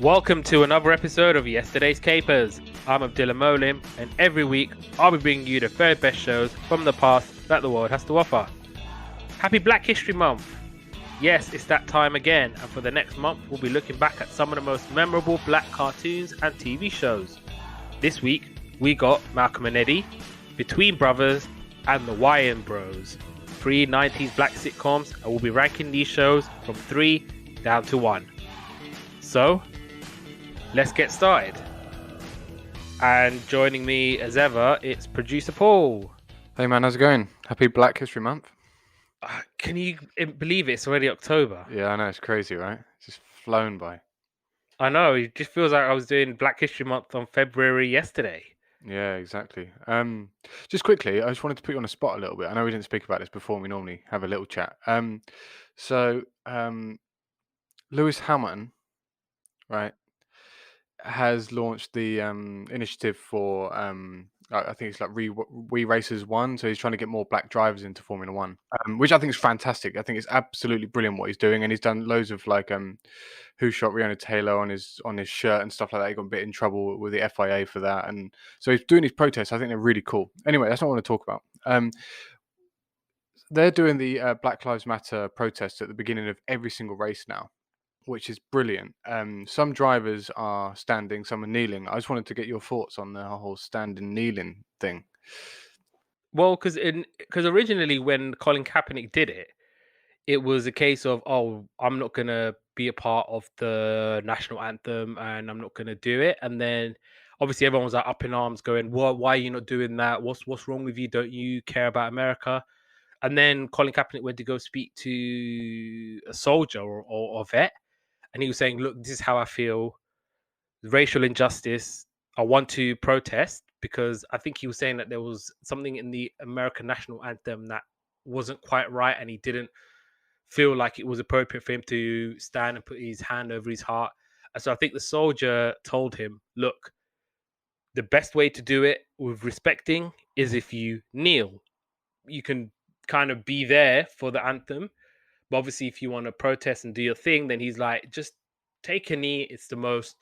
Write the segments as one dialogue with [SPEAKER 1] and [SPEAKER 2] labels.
[SPEAKER 1] Welcome to another episode of Yesterday's Capers. I'm Abdullah Moallim, and every week I'll be bringing you the very best shows from the past that the world has to offer. Happy Black History Month! Yes, it's that time again, and for the next month we'll be looking back at some of the most memorable black cartoons and TV shows. This week we got Malcolm and Eddie, Between Brothers, and the Wayans Bros. 3 90s black sitcoms, and we'll be ranking these shows from 3 down to 1. So, let's get started. And joining me as ever, it's producer Paul.
[SPEAKER 2] Hey man, how's it going? Happy Black History Month.
[SPEAKER 1] Can you believe it's already October?
[SPEAKER 2] Yeah, I know, it's crazy, right? It's just flown by.
[SPEAKER 1] I know, it just feels like I was doing Black History Month on February yesterday.
[SPEAKER 2] Yeah, exactly. Just quickly, I just wanted to put you on the spot a little bit. I know we didn't speak about this before. We normally have a little chat. Lewis Hamilton, right, has launched the initiative for I think it's like We Racers One. So he's trying to get more black drivers into Formula One, which I think is fantastic. I think it's absolutely brilliant what he's doing, and he's done loads of like Who Shot Breonna Taylor on his shirt and stuff like that. He got a bit in trouble with the FIA for that, and so he's doing these protests. I think they're really cool. Anyway, that's not what I want to talk about. They're doing the Black Lives Matter protests at the beginning of every single race now, which is brilliant. Some drivers are standing, some are kneeling. I just wanted to get your thoughts on the whole standing kneeling thing.
[SPEAKER 1] Well, because originally when Colin Kaepernick did it, it was a case of, oh, I'm not going to be a part of the national anthem and I'm not going to do it. And then obviously everyone was like up in arms going, why are you not doing that? What's wrong with you? Don't you care about America? And then Colin Kaepernick went to go speak to a soldier or vet. And he was saying, look, this is how I feel. Racial injustice. I want to protest because I think he was saying that there was something in the American national anthem that wasn't quite right. And he didn't feel like it was appropriate for him to stand and put his hand over his heart. And so I think the soldier told him, look, the best way to do it with respecting is if you kneel. You can kind of be there for the anthem. But obviously, if you want to protest and do your thing, then he's like, just take a knee. It's the most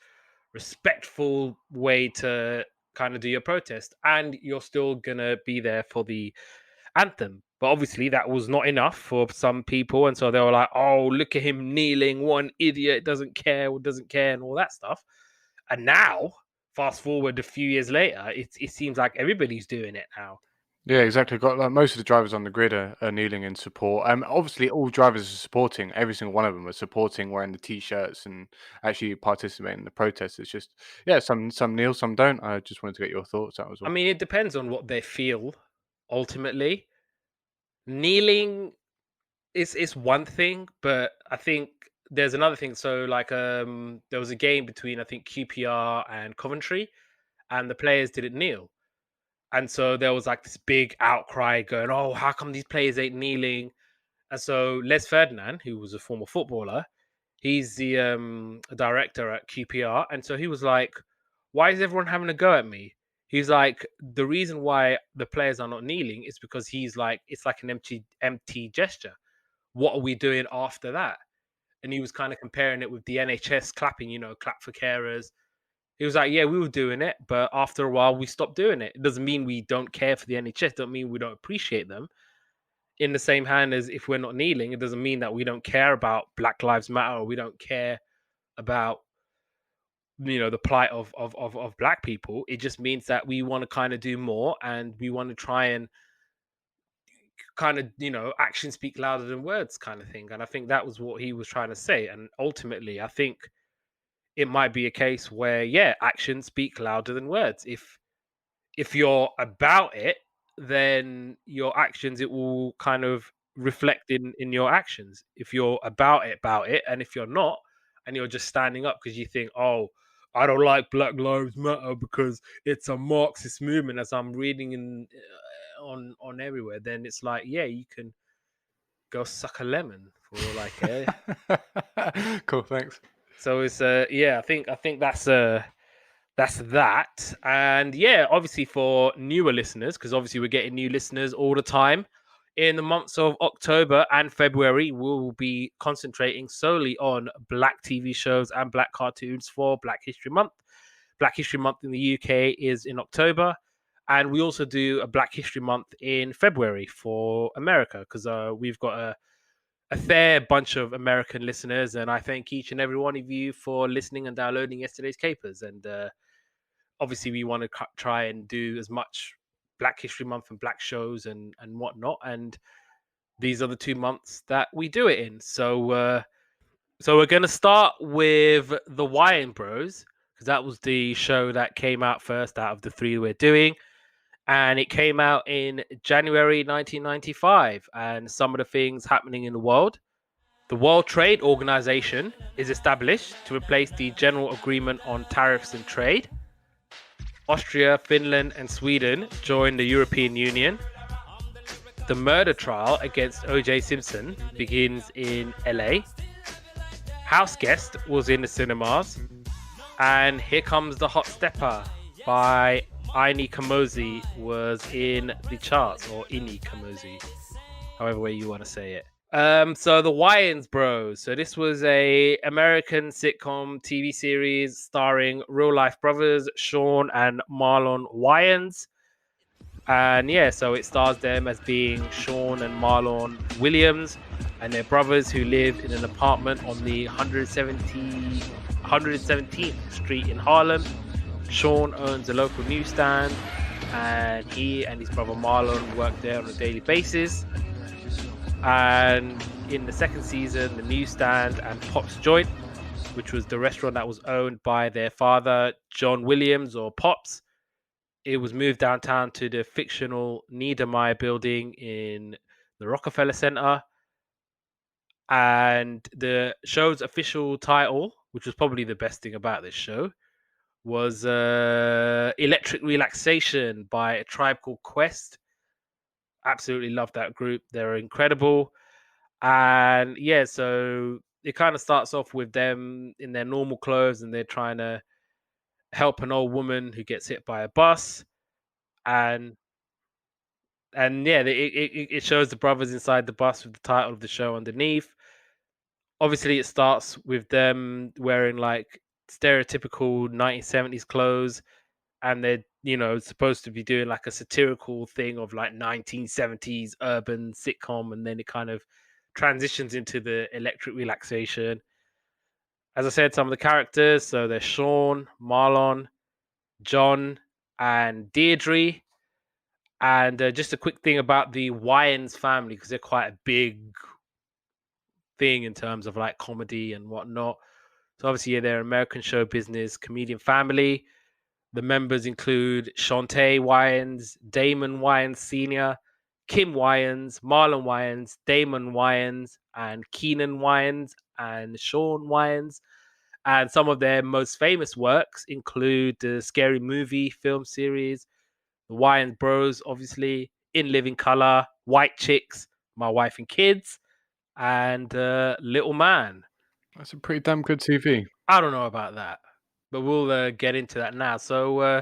[SPEAKER 1] respectful way to kind of do your protest. And you're still going to be there for the anthem. But obviously, that was not enough for some people. And so they were like, oh, look at him kneeling. What an idiot. Doesn't care, and all that stuff. And now, fast forward a few years later, it seems like everybody's doing it now.
[SPEAKER 2] Yeah, exactly. Got like most of the drivers on the grid are kneeling in support. Obviously, all drivers are supporting. Every single one of them are supporting, wearing the t-shirts and actually participating in the protests. It's just, yeah, some kneel, some don't. I just wanted to get your thoughts. That was all.
[SPEAKER 1] I mean, it depends on what they feel. Ultimately, kneeling is one thing, but I think there's another thing. So, like, there was a game between I think QPR and Coventry, and the players didn't kneel. And so there was like this big outcry going, oh, how come these players ain't kneeling? And so Les Ferdinand, who was a former footballer, he's the director at QPR. And so he was like, why is everyone having a go at me? He's like, the reason why the players are not kneeling is because he's like, it's like an empty gesture. What are we doing after that? And he was kind of comparing it with the NHS clapping, clap for carers. He was like, yeah, we were doing it, but after a while we stopped doing it. It doesn't mean we don't care for the NHS. Don't mean we don't appreciate them. In the same hand as if we're not kneeling, it doesn't mean that we don't care about Black Lives Matter or we don't care about the plight of black people. It just means that we want to kind of do more and we want to try and kind of actions speak louder than words kind of thing. And I think that was what he was trying to say. And ultimately, I think it might be a case where, yeah, actions speak louder than words. If you're about it, then your actions, it will kind of reflect in your actions. If you're about it, and if you're not, and you're just standing up because you think, oh, I don't like Black Lives Matter because it's a Marxist movement, as I'm reading in on everywhere, then it's like, yeah, you can go suck a lemon for all I care.
[SPEAKER 2] Cool, thanks.
[SPEAKER 1] So it's I think that's that. And yeah, obviously for newer listeners, because obviously we're getting new listeners all the time, In the months of October and February, we will be concentrating solely on Black TV shows and Black cartoons for Black History Month. Black History Month in the UK is in October, and we also do a Black History Month in February for America because we've got a fair bunch of American listeners, and I thank each and every one of you for listening and downloading yesterday's capers. And obviously, we want to try and do as much Black History Month and Black shows and whatnot. And these are the 2 months that we do it in. So we're going to start with the Wayans Bros because that was the show that came out first out of the 3 we're doing. And it came out in January 1995. And some of the things happening in the world. The World Trade Organization is established to replace the General Agreement on Tariffs and Trade. Austria, Finland, and Sweden join the European Union. The murder trial against O.J. Simpson begins in LA. House Guest was in the cinemas. And Here Comes the Hot Stepper by Ini Kamoze was in the charts, or Ini Kamoze, however way you want to say it. So the Wayans Bros. So this was a American sitcom TV series starring real life brothers Sean and Marlon Wayans. And yeah, so it stars them as being Sean and Marlon Williams and their brothers who live in an apartment on the 117th Street in Harlem. Sean owns a local newsstand, and he and his brother Marlon work there on a daily basis. And in the second season, the newsstand and Pop's Joint, which was the restaurant that was owned by their father, John Williams, or Pops, it was moved downtown to the fictional Niedermeyer building in the Rockefeller Center. And the show's official title, which was probably the best thing about this show, was Electric Relaxation by A Tribe Called Quest. Absolutely love that group. They're incredible. And yeah, so it kind of starts off with them in their normal clothes and they're trying to help an old woman who gets hit by a bus. And yeah, it shows the brothers inside the bus with the title of the show underneath. Obviously, it starts with them wearing like stereotypical 1970s clothes, and they're supposed to be doing like a satirical thing of like 1970s urban sitcom, and then it kind of transitions into the Electric Relaxation. As I said, some of the characters, so there's Sean, Marlon, John, and Deirdre. And just a quick thing about the Wayans family, because they're quite a big thing in terms of like comedy and whatnot. So obviously, yeah, they're American show business comedian family. The members include Shantae Wayans, Damon Wayans Sr., Kim Wayans, Marlon Wayans, Damon Wayans, and Keenan Wayans, and Sean Wayans. And some of their most famous works include the Scary Movie film series, the Wayans Bros, obviously, In Living Color, White Chicks, My Wife and Kids, and Little Man.
[SPEAKER 2] That's a pretty damn good TV.
[SPEAKER 1] I don't know about that, but we'll get into that now. So,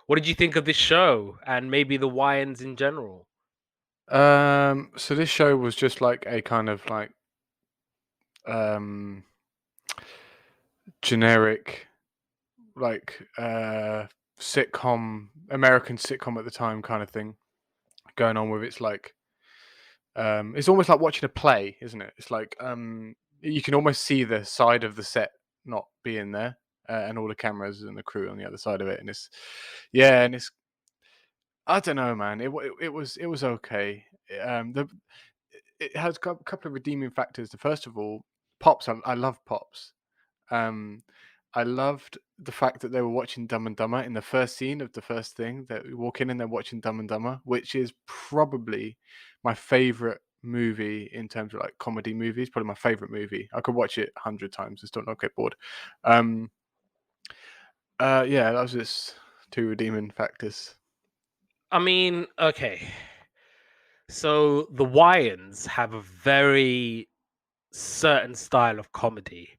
[SPEAKER 1] what did you think of this show and maybe the Wayans in general?
[SPEAKER 2] So this show was just like a kind of like generic like sitcom, American sitcom at the time kind of thing going on with its like it's almost like watching a play, isn't it? It's like you can almost see the side of the set not being there, and all the cameras and the crew on the other side of it, and it's I don't know, man. It was okay. It has a couple of redeeming factors. First of all, Pops. I love Pops. I loved the fact that they were watching Dumb and Dumber in the first scene of the first thing. That we walk in and they're watching Dumb and Dumber, which is probably my favorite movie in terms of like comedy movies. Probably my favorite movie. I could watch it 100 times and still not get bored. Yeah, that was just 2 redeeming factors.
[SPEAKER 1] I mean, okay. So the Wayans have a very certain style of comedy.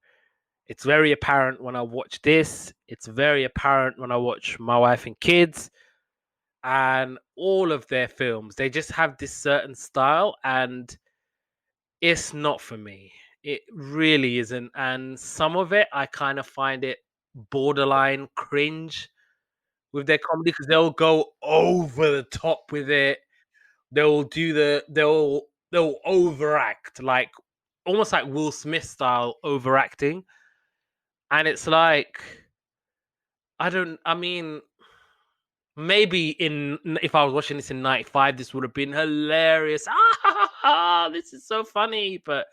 [SPEAKER 1] It's very apparent when I watch this. It's very apparent when I watch My Wife and Kids. and all of their films, they just have this certain style, and it's not for me. It really isn't. And some of it, I kind of find it borderline cringe with their comedy because they'll go over the top with it. They'll overact, like almost like Will Smith style overacting. And it's like, I mean, maybe if I was watching this in '95, this would have been hilarious. This is so funny. But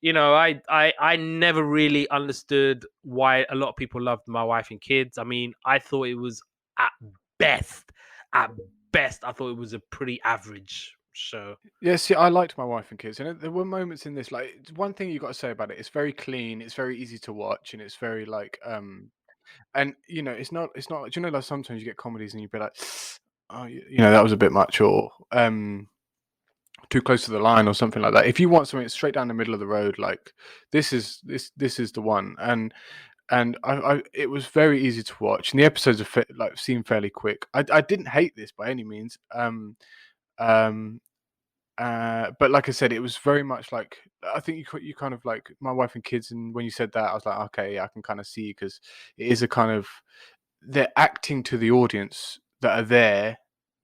[SPEAKER 1] I never really understood why a lot of people loved My Wife and Kids. I mean, I thought it was at best, at best, I thought it was a pretty average show.
[SPEAKER 2] Yeah, see, I liked My Wife and Kids, and there were moments in this. Like, one thing you got to say about it, it's very clean, it's very easy to watch, and it's very like, and it's not. Do you know, like sometimes you get comedies and you'd be like, oh, that was a bit much, or too close to the line, or something like that. If you want something straight down the middle of the road, like this is the one, and it was very easy to watch, and the episodes are like seem fairly quick. I didn't hate this by any means. Um, but like I said, it was very much like, I think you kind of like My Wife and Kids, and when you said that, I was like, okay, yeah, I can kind of see, because it is a kind of, they're acting to the audience that are there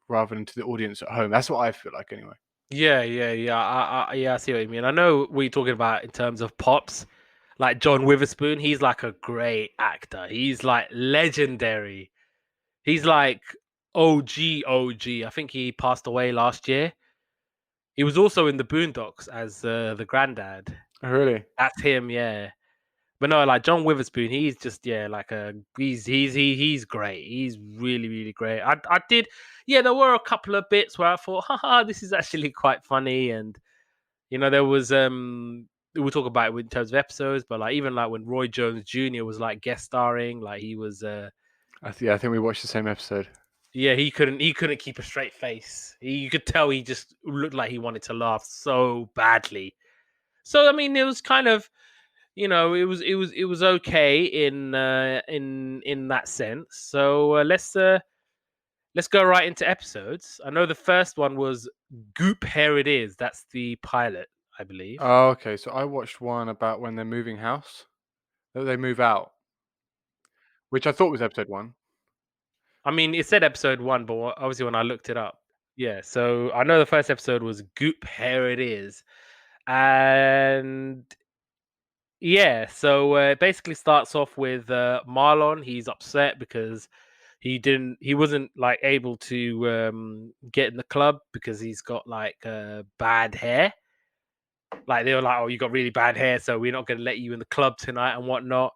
[SPEAKER 2] rather than to the audience at home. That's what I feel like, anyway.
[SPEAKER 1] Yeah, yeah, yeah. Yeah, I see what you mean. I know what you're talking about in terms of pops, like John Witherspoon. He's like a great actor. He's like legendary. He's like OG, OG. I think he passed away last year. He was also in the Boondocks as the granddad.
[SPEAKER 2] Oh, really?
[SPEAKER 1] That's him, yeah. But no, like John Witherspoon, he's just he's great. He's really really great. I did, yeah. There were a couple of bits where I thought, haha, this is actually quite funny, and there was we'll talk about it in terms of episodes, but like even like when Roy Jones Jr. was like guest starring, like he was
[SPEAKER 2] Yeah, I think we watched the same episode.
[SPEAKER 1] yeah, he couldn't keep a straight face. You could tell he just looked like he wanted to laugh so badly. So I mean, it was kind of, it was okay in that sense. So let's go right into episodes. I know the first one was Goop. Here it is. That's the pilot, I believe.
[SPEAKER 2] Oh, okay. So I watched one about when they're moving house, that they move out, which I thought was episode one.
[SPEAKER 1] I mean, it said episode one, but obviously when I looked it up, yeah. So I know the first episode was Goop. Here it is, and yeah. So it basically starts off with Marlon. He's upset because he wasn't like able to get in the club because he's got like bad hair. Like they were like, "Oh, you got really bad hair, so we're not going to let you in the club tonight and whatnot."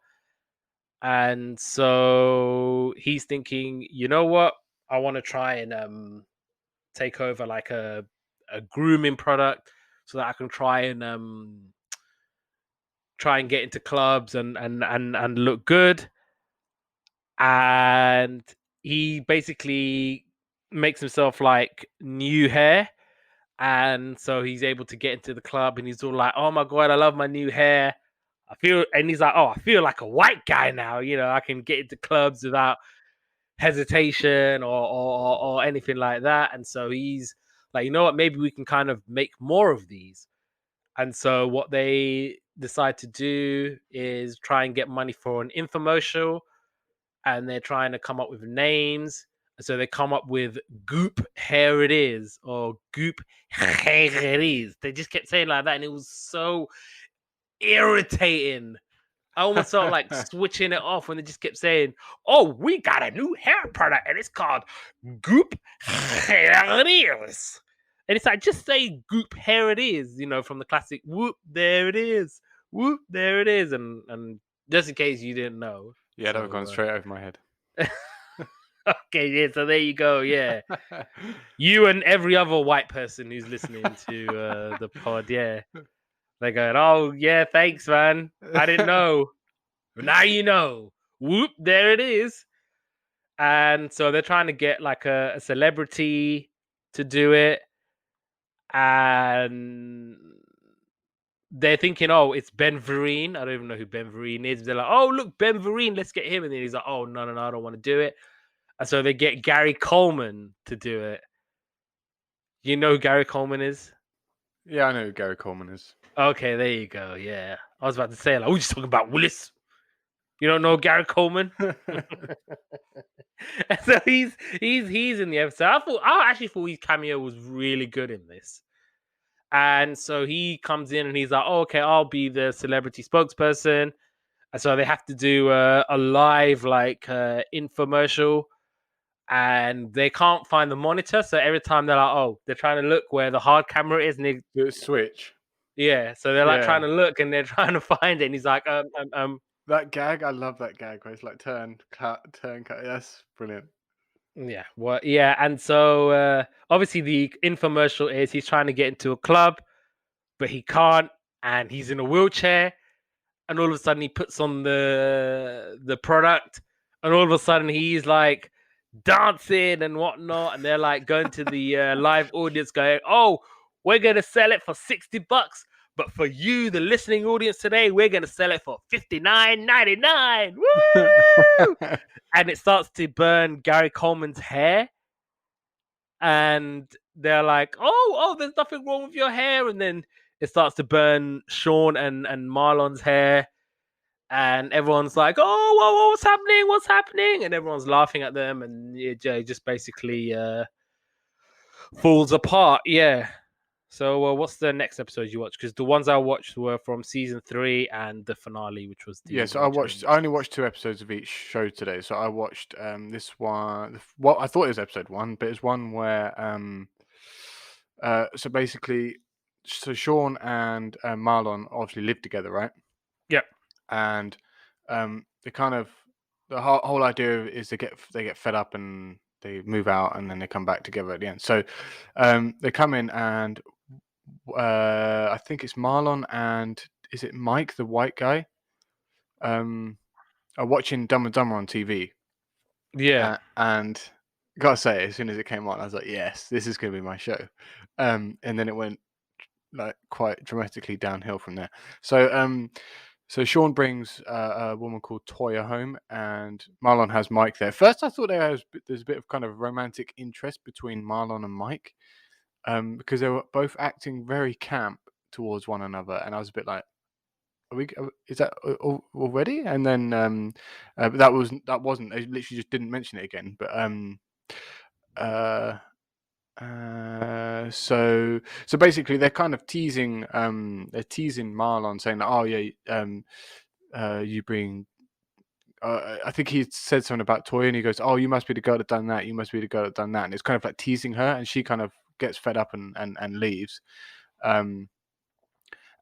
[SPEAKER 1] And so he's thinking, you know what? I want to try and take over like a grooming product so that I can try and get into clubs and look good. And he basically makes himself like new hair, and so he's able to get into the club, and he's all like, "Oh my god, I love my new hair. And he's like, "Oh, I feel like a white guy now. I can get into clubs without hesitation or anything like that." And so he's like, "You know what? Maybe we can kind of make more of these." And so what they decide to do is try and get money for an infomercial, and they're trying to come up with names. So they come up with Goop. Here it is, or Goop. Here it is. They just kept saying like that, and it was so irritating. I almost felt like switching it off when they just kept saying, "Oh, we got a new hair product, and it's called Goop. Here it is." And it's like, just say Goop. Here it is. From the classic Whoop. There it is. Whoop. There it is. And just in case you didn't know,
[SPEAKER 2] Yeah, that would have gone
[SPEAKER 1] so.
[SPEAKER 2] straight over my head.
[SPEAKER 1] Okay, yeah, so there you go. Yeah, you and every other white person who's listening to the pod, yeah, they're going, "Oh, yeah, thanks, man. I didn't know. Now you know. Whoop, there it is." And so they're trying to get like a celebrity to do it, and they're thinking, "Oh, it's Ben Vereen." I don't even know who Ben Vereen is. They're like, "Oh, look, Ben Vereen. Let's get him." And then he's like, "Oh, no, no, no, I don't want to do it." And so they get Gary Coleman to do it. You know who Gary Coleman is?
[SPEAKER 2] Yeah, I know who Gary Coleman is.
[SPEAKER 1] Okay, there you go. Yeah. I was about to say, like, we're just talking about Willis. You don't know Gary Coleman? And so he's in the episode. I actually thought his cameo was really good in this. And so he comes in and he's like, oh, okay, I'll be the celebrity spokesperson. And so they have to do a live infomercial, and they can't find the monitor. So every time they're like, oh, they're trying to look where the hard camera is, and they
[SPEAKER 2] The switch.
[SPEAKER 1] yeah, so they're like
[SPEAKER 2] Yeah.
[SPEAKER 1] trying to look and they're trying to find it. And he's like,
[SPEAKER 2] That gag, I love that gag where it's like turn, cut, turn, cut. That's brilliant.
[SPEAKER 1] yeah, well, yeah, and so obviously the infomercial is he's trying to get into a club, but he can't, and he's in a wheelchair, and all of a sudden he puts on the product, and all of a sudden he's like dancing and whatnot, and they're like going to the live audience, going, "Oh, we're gonna sell it for $60, but for you, the listening audience today, we're gonna sell it for $59.99." Woo! And it starts to burn Gary Coleman's hair, and they're like, "Oh, there's nothing wrong with your hair," and then it starts to burn Sean and Marlon's hair, and everyone's like, "Oh, whoa, what's happening? What's happening?" And everyone's laughing at them, and it just basically falls apart. Yeah. So, what's the next episode you watched? Because the ones I watched were from season 3 and the finale, which was
[SPEAKER 2] Yeah,
[SPEAKER 1] the
[SPEAKER 2] so
[SPEAKER 1] one changed.
[SPEAKER 2] I only watched 2 episodes of each show today. So I watched this one. Well, I thought it was episode 1, but it's one where so basically, so Sean and Marlon obviously live together, right?
[SPEAKER 1] Yeah.
[SPEAKER 2] And they kind of the whole idea is they get fed up and they move out and then they come back together at the end. So they come in and I think it's Marlon and is it Mike, the white guy? Are watching Dumb and Dumber on TV,
[SPEAKER 1] Yeah.
[SPEAKER 2] and gotta say, as soon as it came on, I was like, "Yes, this is going to be my show." And then it went like quite dramatically downhill from there. So Sean brings a woman called Toya home, and Marlon has Mike there. First, I thought there's a bit of kind of romantic interest between Marlon and Mike, because they were both acting very camp towards one another, and I was a bit like, is that already? And then but that wasn't. They literally just didn't mention it again. But uh, so basically they're kind of teasing Marlon, saying that, oh yeah, you bring. I think he said something about Toy, and he goes, "Oh, you must be the girl that done that. You must be the girl that done that." And it's kind of like teasing her, and she kind of gets fed up and leaves. And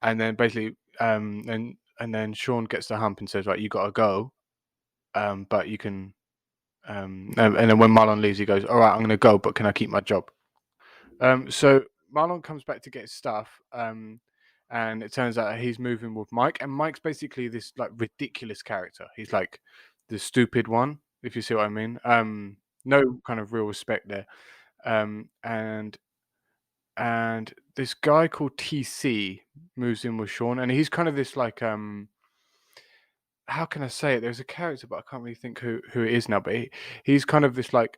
[SPEAKER 2] then basically, and then Sean gets the hump and says, "Right, you got to go, but you can." And then when Marlon leaves, he goes, "All right, I'm going to go, but can I keep my job?" So Marlon comes back to get his stuff, and it turns out he's moving with Mike, and Mike's basically this like ridiculous character. He's like the stupid one, if you see what I mean. No kind of real respect there. And this guy called TC moves in with Sean, and he's kind of this like how can I say it? There's a character, but I can't really think who it is now. But he's kind of this like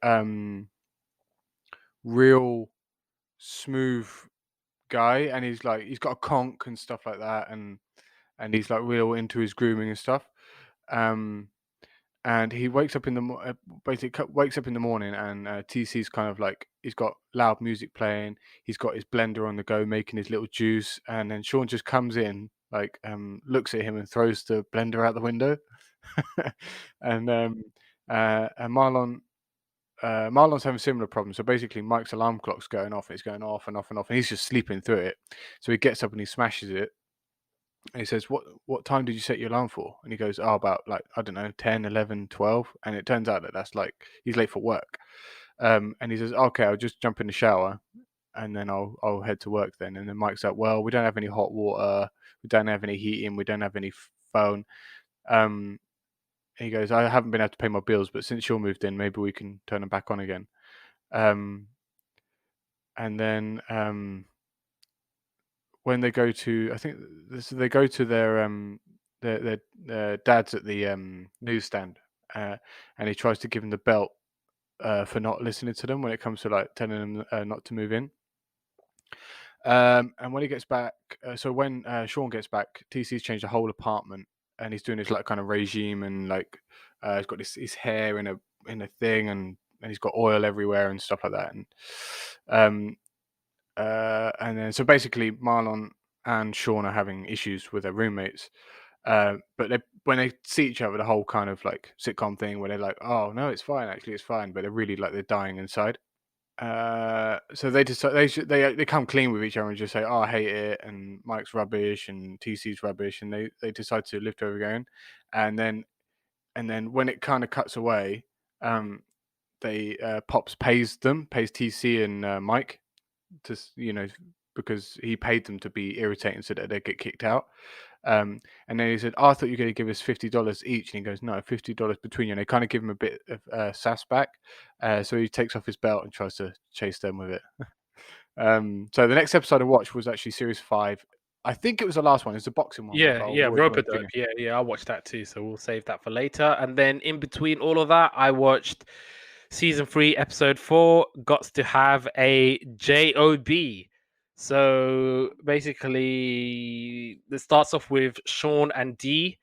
[SPEAKER 2] real smooth guy, and he's got a conch and stuff like that, and he's like real into his grooming and stuff. And he wakes up in the basically wakes up in the morning, and TC's kind of like he's got loud music playing. He's got his blender on the go, making his little juice, and then Sean just comes in, like looks at him and throws the blender out the window. And Marlon's having similar problems. So basically, Mike's alarm clock's going off. It's going off and off and off, and he's just sleeping through it. So he gets up and he smashes it. And he says, what time did you set your alarm for? And he goes, oh, about like, I don't know, 10, 11, 12. And it turns out that that's like, he's late for work. And he says, okay, I'll just jump in the shower and then I'll head to work then. And then Mike's like, well, we don't have any hot water. We don't have any heating. We don't have any phone. He goes, I haven't been able to pay my bills, but since you're moved in, maybe we can turn them back on again. And then when they go to, I think they go to their dad's at the newsstand, and he tries to give him the belt for not listening to them when it comes to like telling them not to move in. And when he gets back, so when Sean gets back, TC's changed the whole apartment, and he's doing his like kind of regime, and like he's got his hair in a thing, and he's got oil everywhere and stuff like that. And then so basically Marlon and Sean are having issues with their roommates. But when they see each other, the whole kind of like sitcom thing where they're like, "Oh no, it's fine. Actually, it's fine," but they're really like they're dying inside. So they decide they come clean with each other and just say, "Oh, I hate it," and Mike's rubbish and TC's rubbish, and they decide to live together again. And then when it kind of cuts away, they Pops pays TC and Mike to because he paid them to be irritating so that they get kicked out. And then he said, "Oh, I thought you were going to give us $50 each." And he goes, "No, $50 between you." And they kind of give him a bit of sass back. So he takes off his belt and tries to chase them with it. So the next episode I watched was actually series 5. I think it was the last one. It's the boxing one.
[SPEAKER 1] Yeah, Rope-a-Dope. Yeah, I watched that too. So we'll save that for later. And then in between all of that, I watched season 3, episode 4. Got to have a job. So basically, it starts off with Sean and Dee,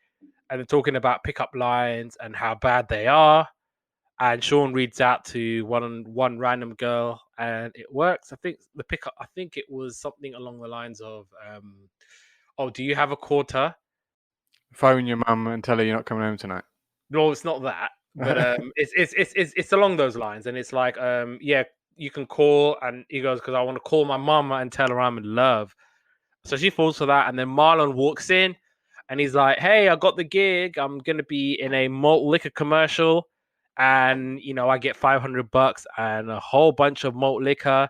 [SPEAKER 1] and they're talking about pickup lines and how bad they are. And Sean reads out to one random girl, and it works. I think the pickup. I think it was something along the lines of, "Oh, do you have a quarter?"
[SPEAKER 2] Phone your mum and tell her you're not coming home tonight.
[SPEAKER 1] No, it's not that, but it's along those lines, and it's like, yeah, you can call, and he goes, "Because I want to call my mama and tell her I'm in love." So she falls for that, and then Marlon walks in, and he's like, "Hey, I got the gig. I'm gonna be in a malt liquor commercial, and I get $500 and a whole bunch of malt liquor."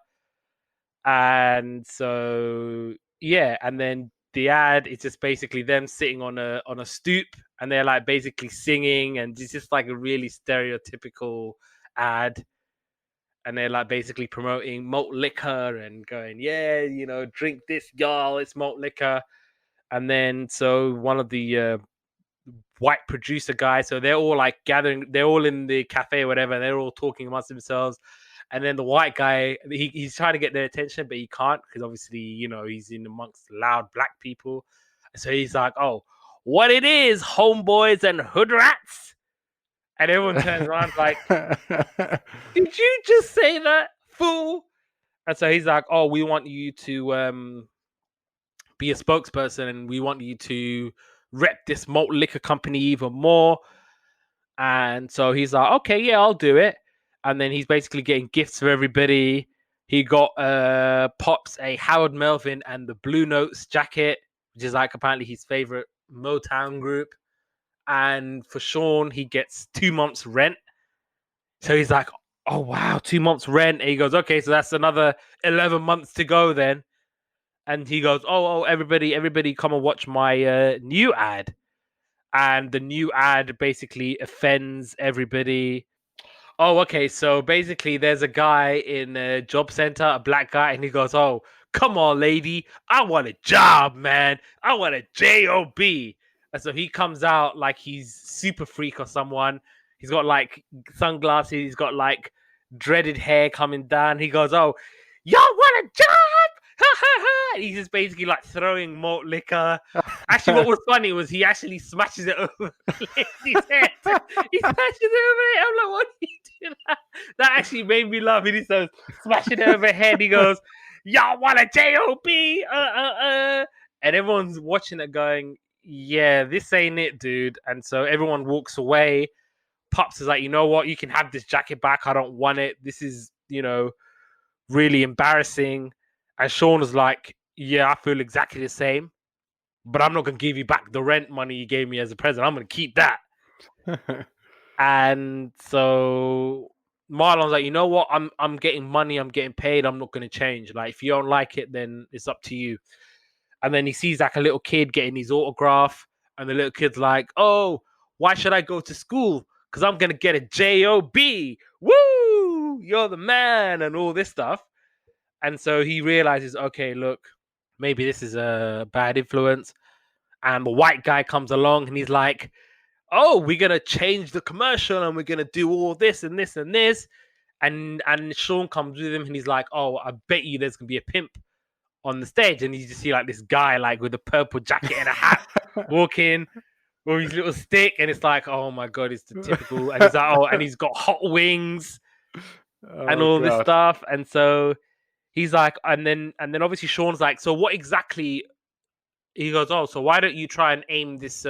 [SPEAKER 1] And so yeah, and then the ad is just basically them sitting on a stoop, and they're like basically singing, and it's just like a really stereotypical ad. And they're like basically promoting malt liquor and going, "Yeah, drink this, y'all, it's malt liquor." And then so one of the white producer guys, so they're all like gathering, they're all in the cafe or whatever, and they're all talking amongst themselves. And then the white guy, he's trying to get their attention, but he can't because obviously, he's in amongst loud black people. So he's like, "Oh, what it is, homeboys and hood rats?" And everyone turns around like, "Did you just say that, fool?" And so he's like, "Oh, we want you to be a spokesperson, and we want you to rep this malt liquor company even more." And so he's like, "Okay, yeah, I'll do it." And then he's basically getting gifts for everybody. He got Pops a Howard Melvin and the Blue Notes jacket, which is like apparently his favorite Motown group. And for Sean, he gets 2 months rent. So he's like, "Oh wow, 2 months rent." And he goes, "Okay, so that's another 11 months to go then." And he goes, "Oh, everybody come and watch my new ad." And the new ad basically offends everybody. Oh, okay. So basically, there's a guy in a job center, a black guy, and he goes, "Oh, come on, lady. I want a job, man. I want a job." And so he comes out like he's super freak or someone. He's got like sunglasses. He's got like dreaded hair coming down. He goes, "Oh, y'all want a job?" Ha ha ha. And he's just basically like throwing malt liquor. Actually, what was funny was he actually smashes it over his head. He smashes it over it. I'm like, "What are you doing?" That actually made me laugh. And he says, smashing it over head. He goes, "Y'all want a job?" And everyone's watching it going, "Yeah, this ain't it, dude." And so everyone walks away. Pops is like, "You know what? You can have this jacket back. I don't want it. This is, really embarrassing." And Sean was like, "Yeah, I feel exactly the same, but I'm not going to give you back the rent money you gave me as a present. I'm going to keep that." And so Marlon's like, "You know what? I'm getting money. I'm getting paid. I'm not going to change. Like, if you don't like it, then it's up to you." And then he sees like a little kid getting his autograph, and the little kid's like, "Oh, why should I go to school? Because I'm going to get a job. Woo! You're the man," and all this stuff. And so he realizes, okay, look, maybe this is a bad influence. And the white guy comes along and he's like, "Oh, we're going to change the commercial and we're going to do all this and this and this." And Sean comes with him, and he's like, "Oh, I bet you there's gonna be a pimp on the stage." And you just see like this guy like with a purple jacket and a hat walking with his little stick, and it's like, "Oh my god, it's the typical." And he's like, "Oh," and he's got hot wings and
[SPEAKER 2] Oh
[SPEAKER 1] all this
[SPEAKER 2] god.
[SPEAKER 1] stuff. And so he's like, and then obviously Sean's like, "So what exactly?" He goes, "Oh, so why don't you try and aim this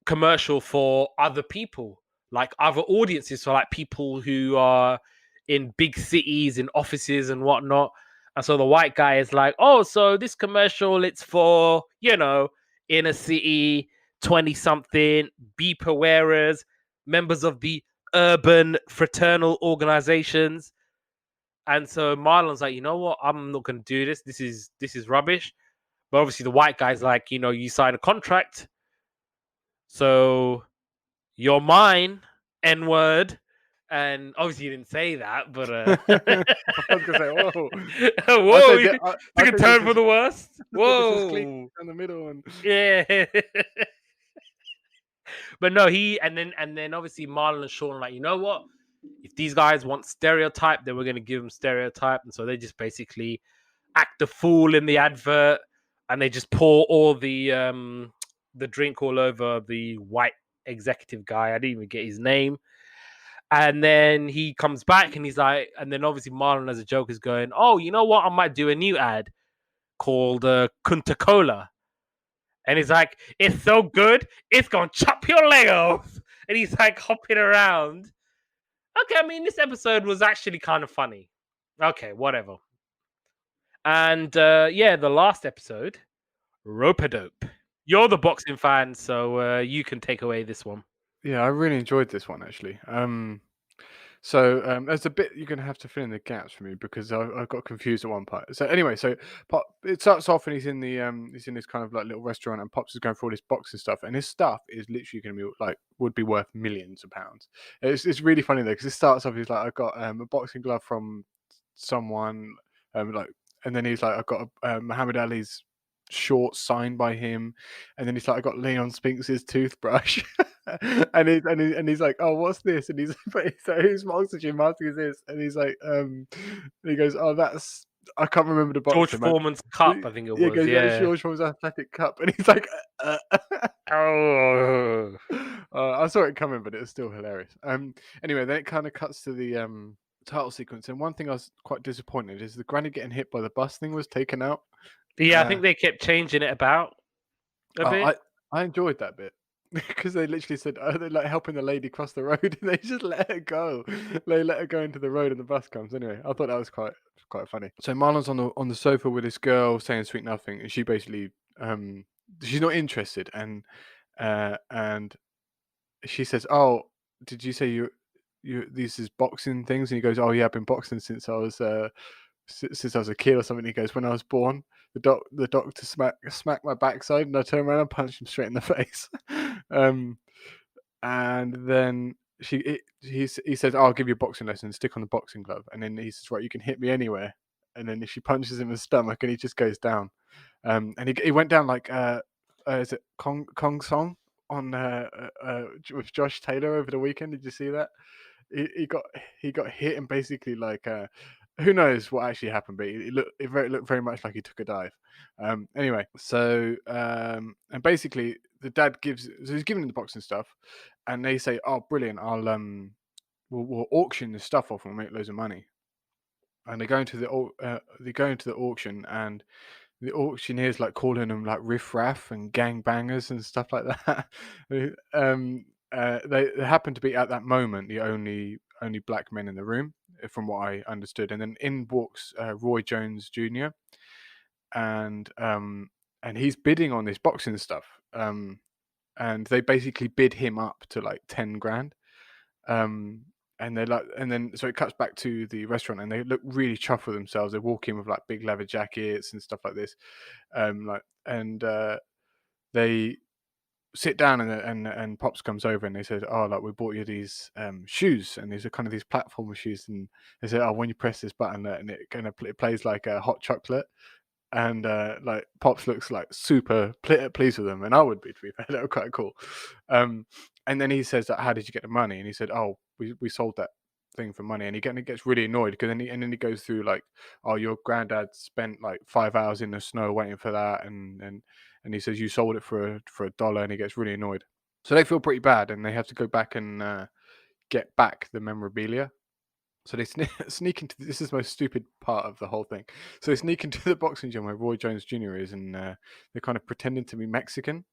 [SPEAKER 1] commercial for other people, like other audiences, so like people who are in big cities, in offices and whatnot." And so the white guy is like, "Oh, so this commercial, it's for, inner city, 20 something, beeper wearers, members of the urban fraternal organizations." And so Marlon's like, "You know what? I'm not going to do this. This is rubbish." But obviously the white guy's like, "You sign a contract, so you're mine, N word." And obviously you didn't say that, but
[SPEAKER 2] I was gonna say, whoa. I
[SPEAKER 1] whoa,
[SPEAKER 2] said
[SPEAKER 1] you
[SPEAKER 2] that. I
[SPEAKER 1] took a
[SPEAKER 2] think this
[SPEAKER 1] turn for
[SPEAKER 2] is
[SPEAKER 1] the worst.
[SPEAKER 2] this is clean
[SPEAKER 1] Whoa.
[SPEAKER 2] down the middle, and
[SPEAKER 1] Yeah. But no, and then obviously Marlon and Sean are like, "You know what? If these guys want stereotype, then we're gonna give them stereotype." And so they just basically act the fool in the advert, and they just pour all the drink all over the white executive guy. I didn't even get his name. And then he comes back and he's like, and then obviously Marlon as a joke is going, "Oh, you know what? I might do a new ad called Kunta Cola." And he's like, "It's so good, it's gonna chop your leg off." And he's like hopping around. Okay, I mean, this episode was actually kind of funny. Okay, whatever. And yeah, the last episode, Rope-a-Dope. You're the boxing fan, so you can take away this one.
[SPEAKER 2] yeah, I really enjoyed this one actually. So there's a bit you're gonna have to fill in the gaps for me because I got confused at one part. So anyway, so it starts off and he's in this kind of like little restaurant, and Pops is going through all this boxing stuff, and his stuff is literally gonna be like would be worth millions of pounds. It's really funny though because it starts off he's like, "I got a boxing glove from someone," like, and then he's like, "I got Muhammad Ali's shorts signed by him," and then he's like, "I got Leon Spinks's toothbrush." and he's like, "Oh, what's this?" And he's so whose oxygen mask is this? And he's like, and he goes, "Oh, that's I can't remember the
[SPEAKER 1] George
[SPEAKER 2] boxer, man."
[SPEAKER 1] Foreman's cup, I think it
[SPEAKER 2] He
[SPEAKER 1] was.
[SPEAKER 2] goes, "Yeah,
[SPEAKER 1] Yeah.
[SPEAKER 2] George Foreman's athletic cup," and he's like,
[SPEAKER 1] Oh.
[SPEAKER 2] I saw it coming, but it was still hilarious. Anyway, then it kind of cuts to the title sequence, and one thing I was quite disappointed is the granny getting hit by the bus thing was taken out.
[SPEAKER 1] Yeah, I
[SPEAKER 2] Uh,
[SPEAKER 1] think they kept changing it about a
[SPEAKER 2] oh,
[SPEAKER 1] bit.
[SPEAKER 2] I enjoyed that bit because they literally said, "Oh, they're like helping the lady cross the road," and they just let her go. They let her go into the road, and the bus comes. Anyway, I thought that was quite funny. So Marlon's on the sofa with this girl saying sweet nothing, and she basically she's not interested, and she says, "Oh, did you say you these is boxing things?" And he goes, "Oh yeah, I've been boxing since I was since I was a kid or something." He goes, "When I was born, the doctor smacked my backside, and I turned around and punched him straight in the face." um, and then he says, "Oh, I'll give you a boxing lesson. Stick on the boxing glove." And then he says, "Right, you can hit me anywhere." And then she punches him in the stomach, and he just goes down. And he went down like is it Kong Song on with Josh Taylor over the weekend? Did you see that? He got he got hit and basically like who knows what actually happened, but it looked very much like he took a dive. Anyway, so and basically the dad he's giving him the boxing stuff, and they say, "Oh, brilliant! We'll auction this stuff off and we'll make loads of money." And they go into the auction, and the auctioneers like calling them like riffraff and gangbangers and stuff like that. They happen to be at that moment the only black men in the room, from what I understood. And then in walks Roy Jones Jr. And he's bidding on this boxing stuff. And they basically bid him up to like 10 grand. Um, and they're like, and then so it cuts back to the restaurant, and they look really chuffed with themselves. They walk in with like big leather jackets and stuff like this, they sit down, and Pops comes over, and they said, "Oh, like we bought you these shoes, and these are kind of these platform shoes." And they said, "Oh, when you press this button, and it kind of it plays like a hot chocolate." And like Pops looks like super pleased with them, and I would be, to be fair. That was quite cool. And then he says that, "How did you get the money?" And he said, "Oh, we sold that thing for money, and he gets really annoyed because then he goes through like, oh, your granddad spent like 5 hours in the snow waiting for that, and he says you sold it for $1, and he gets really annoyed. So they feel pretty bad, and they have to go back and get back the memorabilia. So they sneak into, this is the most stupid part of the whole thing. So they sneak into the boxing gym where Roy Jones Jr. is, and they're kind of pretending to be Mexican.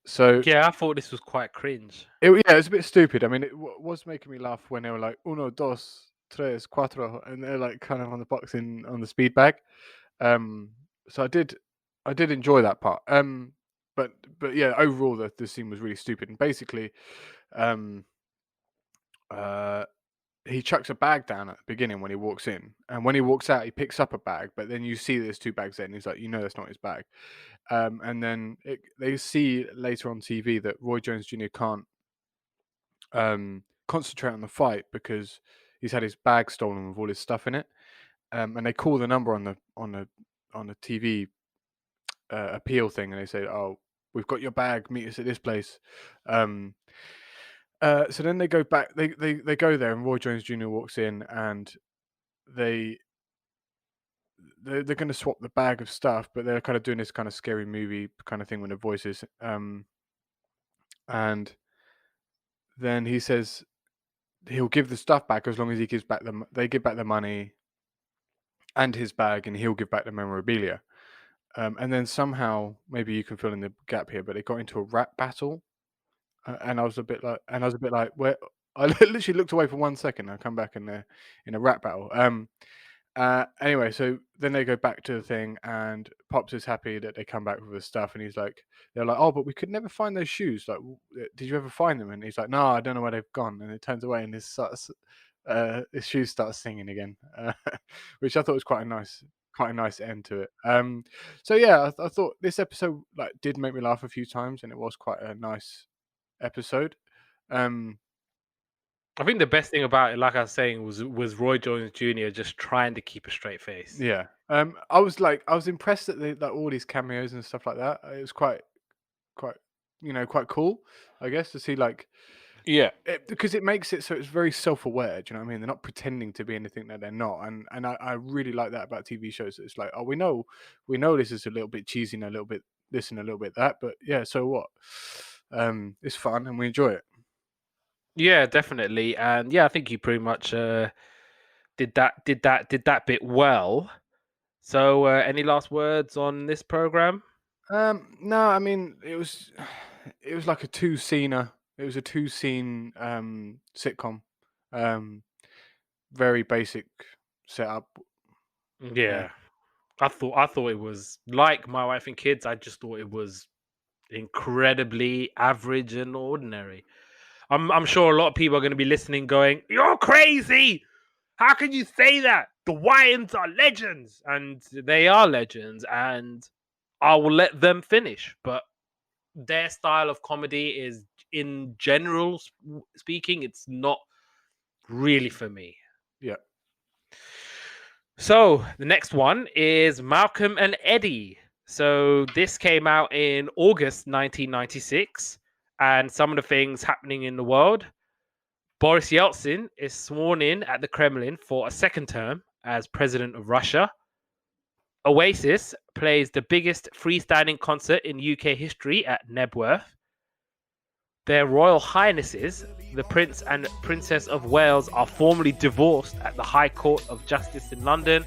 [SPEAKER 2] So
[SPEAKER 1] Yeah, I thought this was quite cringe.
[SPEAKER 2] it was a bit stupid. I mean, it was making me laugh when they were like uno, dos, tres, cuatro, and they're like kind of on the speed bag. So I did enjoy that part. But yeah, overall the scene was really stupid. And basically, he chucks a bag down at the beginning when he walks in, and when he walks out, he picks up a bag. But then you see there's two bags there, and he's like, that's not his bag. And then they see later on TV that Roy Jones Jr. can't concentrate on the fight because he's had his bag stolen with all his stuff in it. And they call the number on the TV appeal thing, and they say, "Oh, we've got your bag. Meet us at this place." So then they go back. They go there, and Roy Jones Jr. walks in, and they're going to swap the bag of stuff, but they're kind of doing this kind of scary movie kind of thing with the voices. And then he says he'll give the stuff back as long as he gives back they give back the money and his bag, and he'll give back the memorabilia. And then somehow, maybe you can fill in the gap here, but they got into a rap battle, and I was a bit like, where? I literally looked away for 1 second. I come back in a rap battle. Anyway, so then they go back to the thing, and Pops is happy that they come back with the stuff, and they're like, oh, but we could never find those shoes. Like, did you ever find them? And he's like, no, I don't know where they've gone. And it turns away, and his shoe starts singing again, which I thought was quite a nice end to it. So yeah, I thought this episode like did make me laugh a few times, and it was quite a nice episode.
[SPEAKER 1] I think the best thing about it, like I was saying, was Roy Jones Jr. just trying to keep a straight face.
[SPEAKER 2] Yeah. I was impressed that like all these cameos and stuff like that. It was quite quite cool, I guess, to see like because it makes it so it's very self-aware. Do you know what I mean? They're not pretending to be anything that they're not, and I really like that about TV shows. It's like, oh, we know this is a little bit cheesy and a little bit this and a little bit that, but yeah, so what? It's fun and we enjoy it.
[SPEAKER 1] Yeah, definitely, and yeah, I think you pretty much did that bit well. So, any last words on this program?
[SPEAKER 2] No, I mean it was like a two-scener. It was a two-scene sitcom. Very basic setup.
[SPEAKER 1] Yeah. I thought it was like My Wife and Kids. I just thought it was incredibly average and ordinary. I'm sure a lot of people are going to be listening going, "You're crazy! How can you say that? The Wayans are legends!" And they are legends, and I will let them finish. But their style of comedy is, in general speaking, it's not really for me.
[SPEAKER 2] Yeah.
[SPEAKER 1] So the next one is Malcolm and Eddie. So this came out in August 1996, and some of the things happening in the world. Boris Yeltsin is sworn in at the Kremlin for a second term as president of Russia. Oasis plays the biggest freestanding concert in UK history at Nebworth. Their Royal Highnesses, the Prince and Princess of Wales, are formally divorced at the High Court of Justice in London.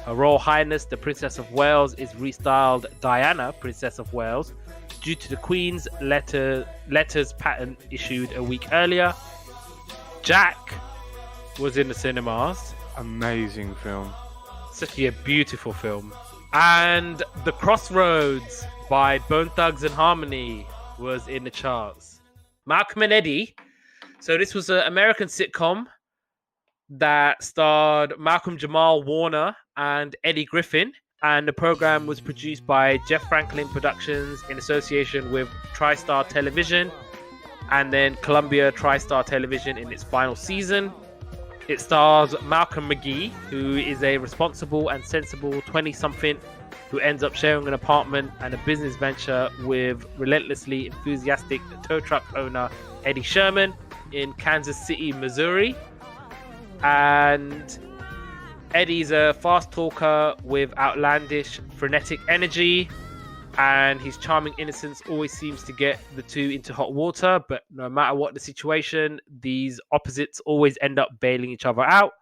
[SPEAKER 1] Her Royal Highness, the Princess of Wales, is restyled Diana, Princess of Wales, due to the Queen's letters patent issued a week earlier. Jack was in the cinemas.
[SPEAKER 2] Amazing film.
[SPEAKER 1] Such a beautiful film. And The Crossroads by Bone Thugs and Harmony was in the charts. Malcolm and Eddie. So this was an American sitcom that starred Malcolm Jamal Warner and Eddie Griffin. And the program was produced by Jeff Franklin Productions in association with TriStar Television and then Columbia TriStar Television in its final season. It stars Malcolm McGee, who is a responsible and sensible 20-something who ends up sharing an apartment and a business venture with relentlessly enthusiastic tow truck owner Eddie Sherman. in Kansas City, Missouri. And Eddie's a fast talker with outlandish, frenetic energy. And his charming innocence always seems to get the two into hot water. But no matter what the situation, these opposites always end up bailing each other out.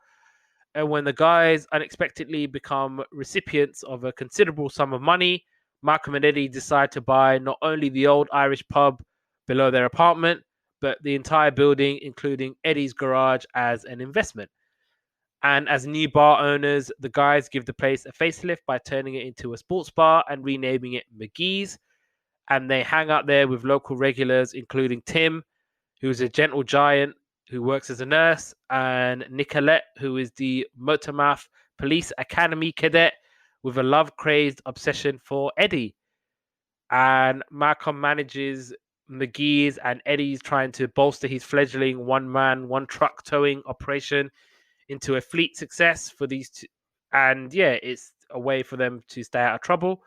[SPEAKER 1] And when the guys unexpectedly become recipients of a considerable sum of money, Malcolm and Eddie decide to buy not only the old Irish pub below their apartment, but the entire building, including Eddie's garage, as an investment. And as new bar owners, the guys give the place a facelift by turning it into a sports bar and renaming it McGee's. And they hang out there with local regulars, including Tim, who's a gentle giant who works as a nurse, and Nicolette, who is the Motormouth Police Academy cadet with a love-crazed obsession for Eddie. And Malcolm manages McGee's, and Eddie's trying to bolster his fledgling one-man, one-truck towing operation into a fleet success for these two. And yeah, it's a way for them to stay out of trouble.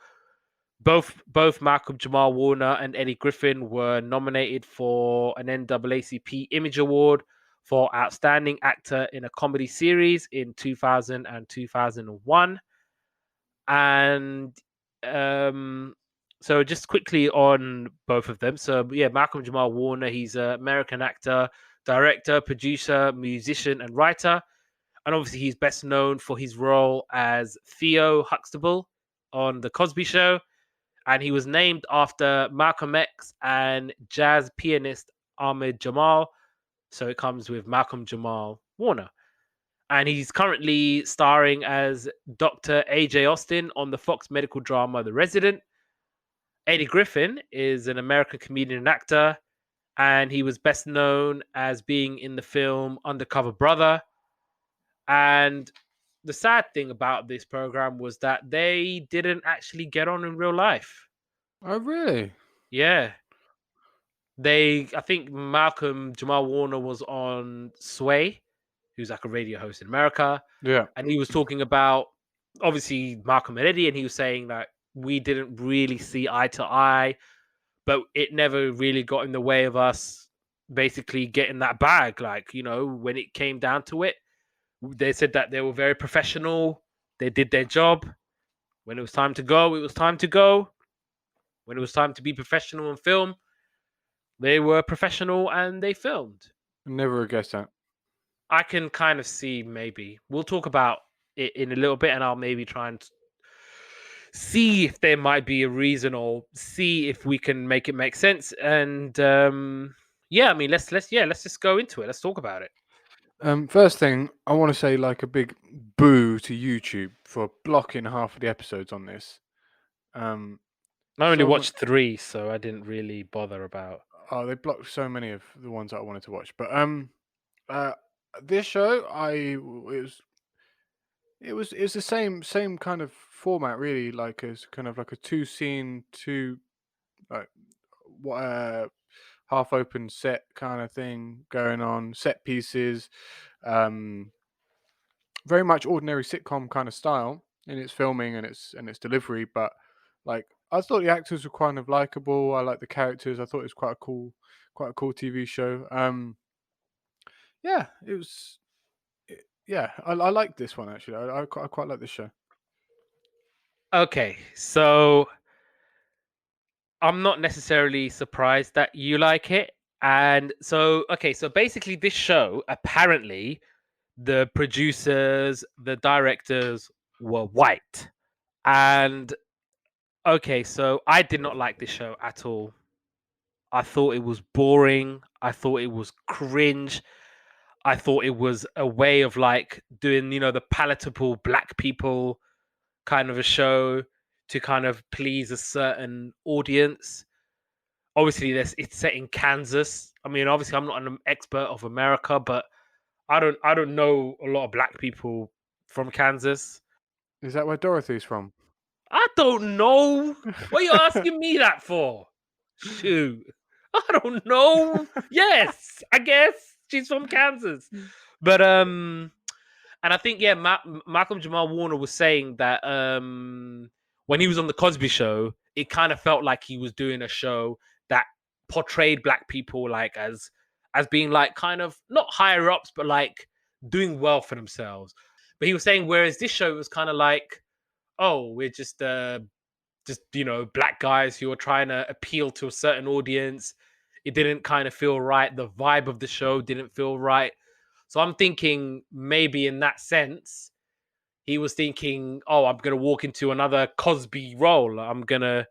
[SPEAKER 1] Both Malcolm Jamal Warner and Eddie Griffin were nominated for an NAACP Image Award for Outstanding Actor in a Comedy Series in 2000 and 2001. And so just quickly on both of them. So yeah, Malcolm Jamal Warner, he's an American actor, director, producer, musician, and writer. And obviously he's best known for his role as Theo Huxtable on The Cosby Show. And he was named after Malcolm X and jazz pianist Ahmed Jamal. So it comes with Malcolm Jamal Warner. And he's currently starring as Dr. A.J. Austin on the Fox medical drama The Resident. Eddie Griffin is an American comedian and actor, and he was best known as being in the film Undercover Brother. And the sad thing about this program was that they didn't actually get on in real life.
[SPEAKER 2] Oh, really?
[SPEAKER 1] Yeah. I think Malcolm Jamal Warner was on Sway, who's like a radio host in America.
[SPEAKER 2] Yeah.
[SPEAKER 1] And he was talking about, obviously, Malcolm and Eddie, and he was saying that we didn't really see eye to eye, but it never really got in the way of us basically getting that bag. Like, you know, when it came down to it, they said that they were very professional. They did their job. When it was time to go, it was time to go. When it was time to be professional and film, they were professional and they filmed.
[SPEAKER 2] Never guessed that.
[SPEAKER 1] I can kind of see maybe. We'll talk about it in a little bit, and I'll maybe try and see if there might be a reason, or see if we can make it make sense. And yeah, I mean, let's just go into it. Let's talk about it.
[SPEAKER 2] First thing, I want to say like a big boo to YouTube for blocking half of the episodes on this.
[SPEAKER 1] I only
[SPEAKER 2] so
[SPEAKER 1] watched 3, so I didn't really bother about.
[SPEAKER 2] Oh, they blocked so many of the ones that I wanted to watch. But this show, it was the same kind of format, really. Like it's kind of like a two scene, like what half open set kind of thing going on, set pieces. Very much ordinary sitcom kind of style in its filming and its delivery, but like I thought the actors were kind of likable. I like the characters. I thought it was quite a cool TV show. Yeah, it was. Yeah, I like this one actually. I quite like this show.
[SPEAKER 1] Okay, so I'm not necessarily surprised that you like it. And so, okay, so basically, this show, apparently, the producers, the directors were white. And okay, so I did not like this show at all. I thought it was boring. I thought it was cringe. I thought it was a way of like doing, you know, the palatable black people kind of a show to kind of please a certain audience. Obviously, it's set in Kansas. I mean, obviously, I'm not an expert of America, but I don't know a lot of black people from Kansas.
[SPEAKER 2] Is that where Dorothy's from?
[SPEAKER 1] I don't know. What are you asking me that for? Shoot. I don't know. Yes, I guess she's from Kansas. But and I think yeah, Malcolm Jamal Warner was saying that when he was on the Cosby Show, it kind of felt like he was doing a show that portrayed black people like as as being like kind of not higher ups, but like doing well for themselves. But he was saying, whereas this show was kind of like, oh, we're just black guys who are trying to appeal to a certain audience. It didn't kind of feel right. The vibe of the show didn't feel right. So I'm thinking maybe in that sense, he was thinking, oh, I'm gonna walk into another Cosby role. I'm gonna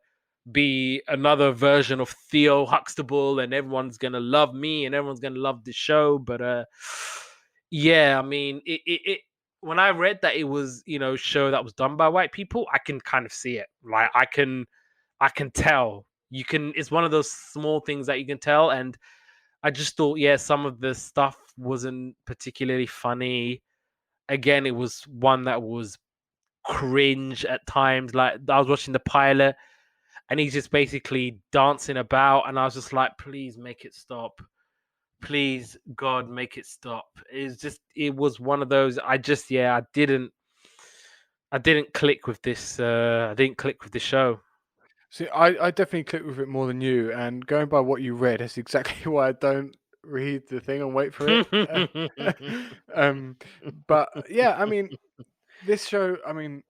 [SPEAKER 1] be another version of Theo Huxtable, and everyone's gonna love me, and everyone's gonna love the show. But yeah, I mean, it when I read that it was show that was done by white people, I can kind of see it. Like I can tell. You can. It's one of those small things that you can tell, and I just thought, yeah, some of the stuff wasn't particularly funny. Again, it was one that was cringe at times. Like I was watching the pilot and he's just basically dancing about, and I was just like, please make it stop. Please, God, make it stop. It was one of those. I didn't click with this. I didn't click with the show.
[SPEAKER 2] See, I definitely clicked with it more than you, and going by what you read, that's exactly why I don't read the thing and wait for it. Um, but yeah, I mean, this show, I mean,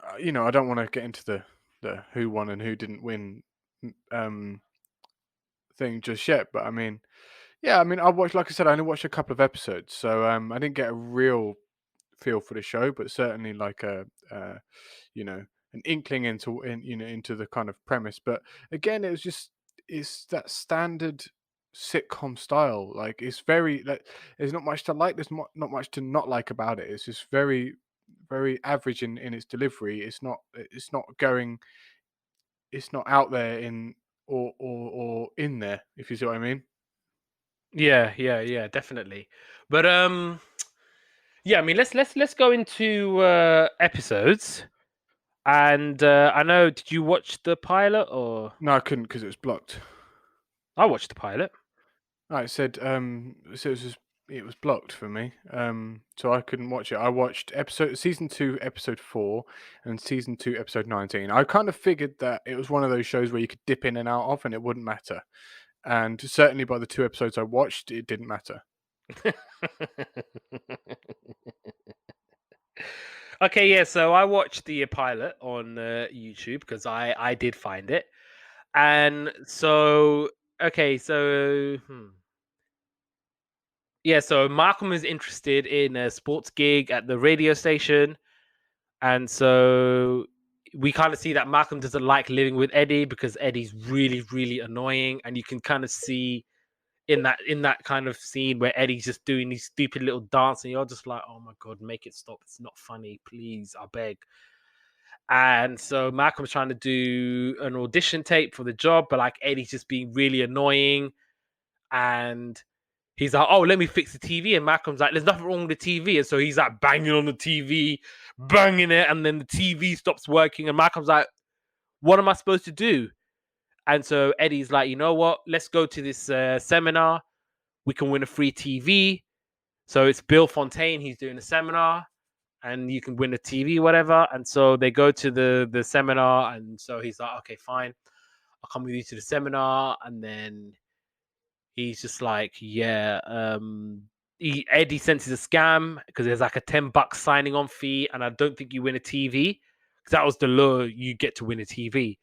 [SPEAKER 2] I don't want to get into the who won and who didn't win um thing just yet, but I mean, yeah, I mean, I watched, like I said, I only watched a couple of episodes, so I didn't get a real feel for the show, but certainly like you know, an inkling into the kind of premise. But again, it's that standard sitcom style. Like it's very like there's not much to like. There's not much to not like about it. It's just very average in its delivery. It's not going. It's not out there in or in there. If you see what I mean.
[SPEAKER 1] Yeah, yeah, yeah, definitely. But yeah, I mean, let's go into episodes. And I know, did you watch the pilot or
[SPEAKER 2] No, I couldn't because it was blocked.
[SPEAKER 1] I watched the pilot?
[SPEAKER 2] No, so it was blocked for me. So I couldn't watch it. I watched episode season 2, episode 4, and season 2, episode 19. I kind of figured that it was one of those shows where you could dip in and out of, and it wouldn't matter. And certainly by the 2 episodes I watched, it didn't matter.
[SPEAKER 1] Okay, yeah. So I watched the pilot on YouTube because I did find it, and so okay, so yeah, so Malcolm is interested in a sports gig at the radio station, and so we kind of see that Malcolm doesn't like living with Eddie because Eddie's really really annoying, and you can kind of see in that kind of scene where Eddie's just doing these stupid little dance, and you're just like, oh my god, make it stop! It's not funny, please, I beg. And so Malcolm's trying to do an audition tape for the job, but like Eddie's just being really annoying, and he's like, "Oh, let me fix the TV," and Malcolm's like, "There's nothing wrong with the TV," and so he's like banging on the TV, banging it, and then the TV stops working, and Malcolm's like, "What am I supposed to do?" And so Eddie's like, "You know what? Let's go to this seminar. We can win a free TV." So it's Bill Fontaine. He's doing a seminar, and you can win a TV, whatever. And so they go to the seminar, and so he's like, "Okay, fine, I'll come with you to the seminar." And then he's just like, "Yeah, Eddie senses a scam because there's like a $10 signing on fee, and I don't think you win a TV because that was the law. You get to win a TV."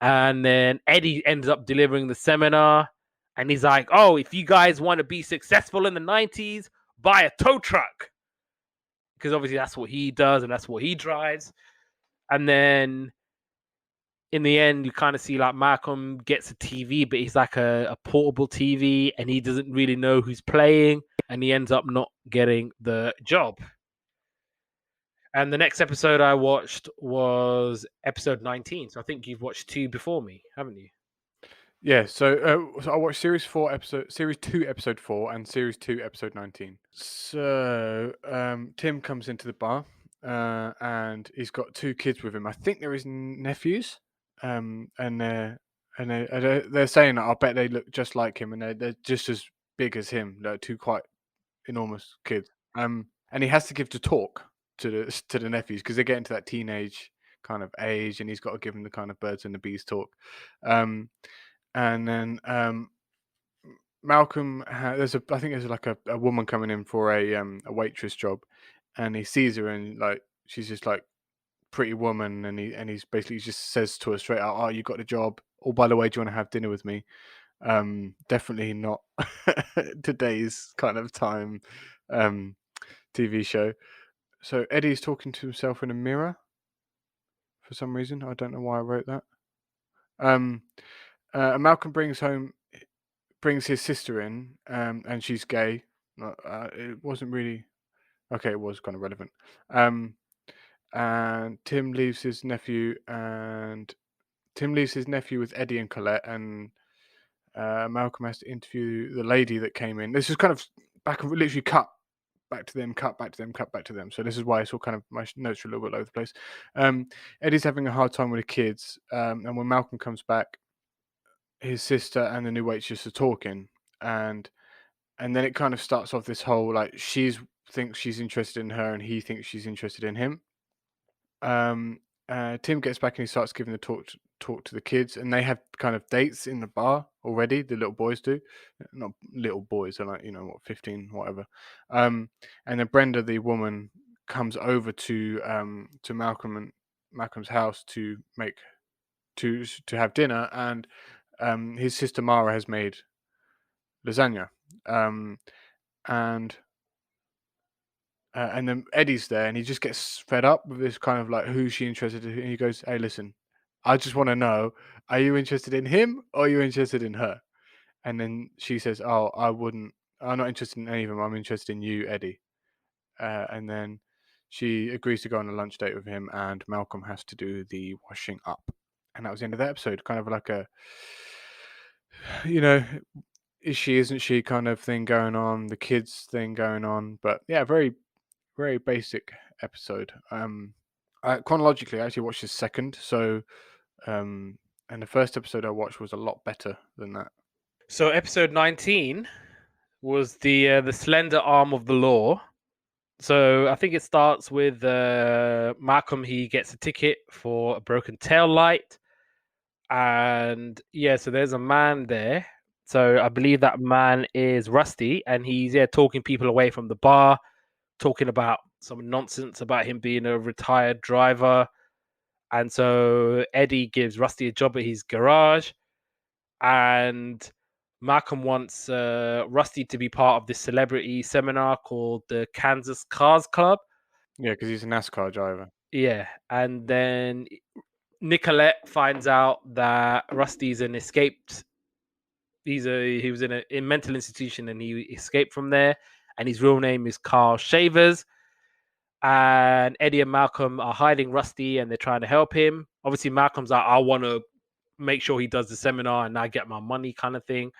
[SPEAKER 1] And then Eddie ends up delivering the seminar, and he's like, "Oh, if you guys want to be successful in the '90s, buy a tow truck." Because obviously that's what he does and that's what he drives. And then in the end, you kind of see like Malcolm gets a TV, but he's like a portable TV, and he doesn't really know who's playing, and he ends up not getting the job. And the next episode I watched was episode 19. So I think you've watched 2 before me, haven't you?
[SPEAKER 2] Yeah, so I watched series 2, episode 4, and series 2, episode 19. So Tim comes into the bar, and he's got 2 kids with him. I think they're his nephews, and they're saying that I bet they look just like him, and they're just as big as him. They're 2 quite enormous kids. And he has to give to talk to the nephews because they're getting to that teenage kind of age, and he's got to give them the kind of birds and the bees talk. Um, and then Malcolm I think there's like a woman coming in for a waitress job, and he sees her and like she's just like pretty woman, and he's basically just says to her straight out, "Oh, you got the job. Oh, by the way, do you want to have dinner with me?" Definitely not today's kind of time TV show. So Eddie's talking to himself in a mirror for some reason. I don't know why I wrote that. Um, Malcolm brings his sister in, and she's gay. It wasn't really okay. It was kind of relevant. And Tim leaves his nephew with Eddie and Colette, and Malcolm has to interview the lady that came in. This is kind of back and literally cut back to them, cut back to them, cut back to them. So this is why it's all kind of my notes are a little bit all over the place. Eddie's having a hard time with the kids, and when Malcolm comes back, his sister and the new waitress are talking, and then it kind of starts off this whole like she's thinks she's interested in her, and he thinks she's interested in him. Um, Tim gets back and he starts giving the talk to the kids, and they have kind of dates in the bar already. The little boys do, not little boys, they're like, 15, whatever. And then Brenda, the woman, comes over to Malcolm's house to make to have dinner, and his sister Mara has made lasagna, and and then Eddie's there, and he just gets fed up with this kind of like, who's she interested in? And he goes, "Hey, listen, I just want to know, are you interested in him or are you interested in her?" And then she says, "Oh, I'm not interested in any of them. I'm interested in you, Eddie." And then she agrees to go on a lunch date with him, and Malcolm has to do the washing up. And that was the end of that episode. Kind of like a, you know, is she, isn't she kind of thing going on, the kids thing going on. But yeah, very very basic episode. Chronologically, I actually watched the second, so and the first episode I watched was a lot better than that.
[SPEAKER 1] So episode 19 was the slender arm of the law. So I think it starts with Malcolm. He gets a ticket for a broken tail light, and yeah, so there's a man there. So I believe that man is Rusty, and he's talking people away from the bar, talking about some nonsense about him being a retired driver. And so Eddie gives Rusty a job at his garage, and Malcolm wants Rusty to be part of this celebrity seminar called the Kansas Cars Club.
[SPEAKER 2] Yeah, because he's a NASCAR driver.
[SPEAKER 1] Yeah, and then Nicolette finds out that Rusty's an escaped. He was in a mental institution and he escaped from there, and his real name is Carl Shavers. And Eddie and Malcolm are hiding Rusty, and they're trying to help him. Obviously, Malcolm's like, I want to make sure he does the seminar and I get my money, kind of thing.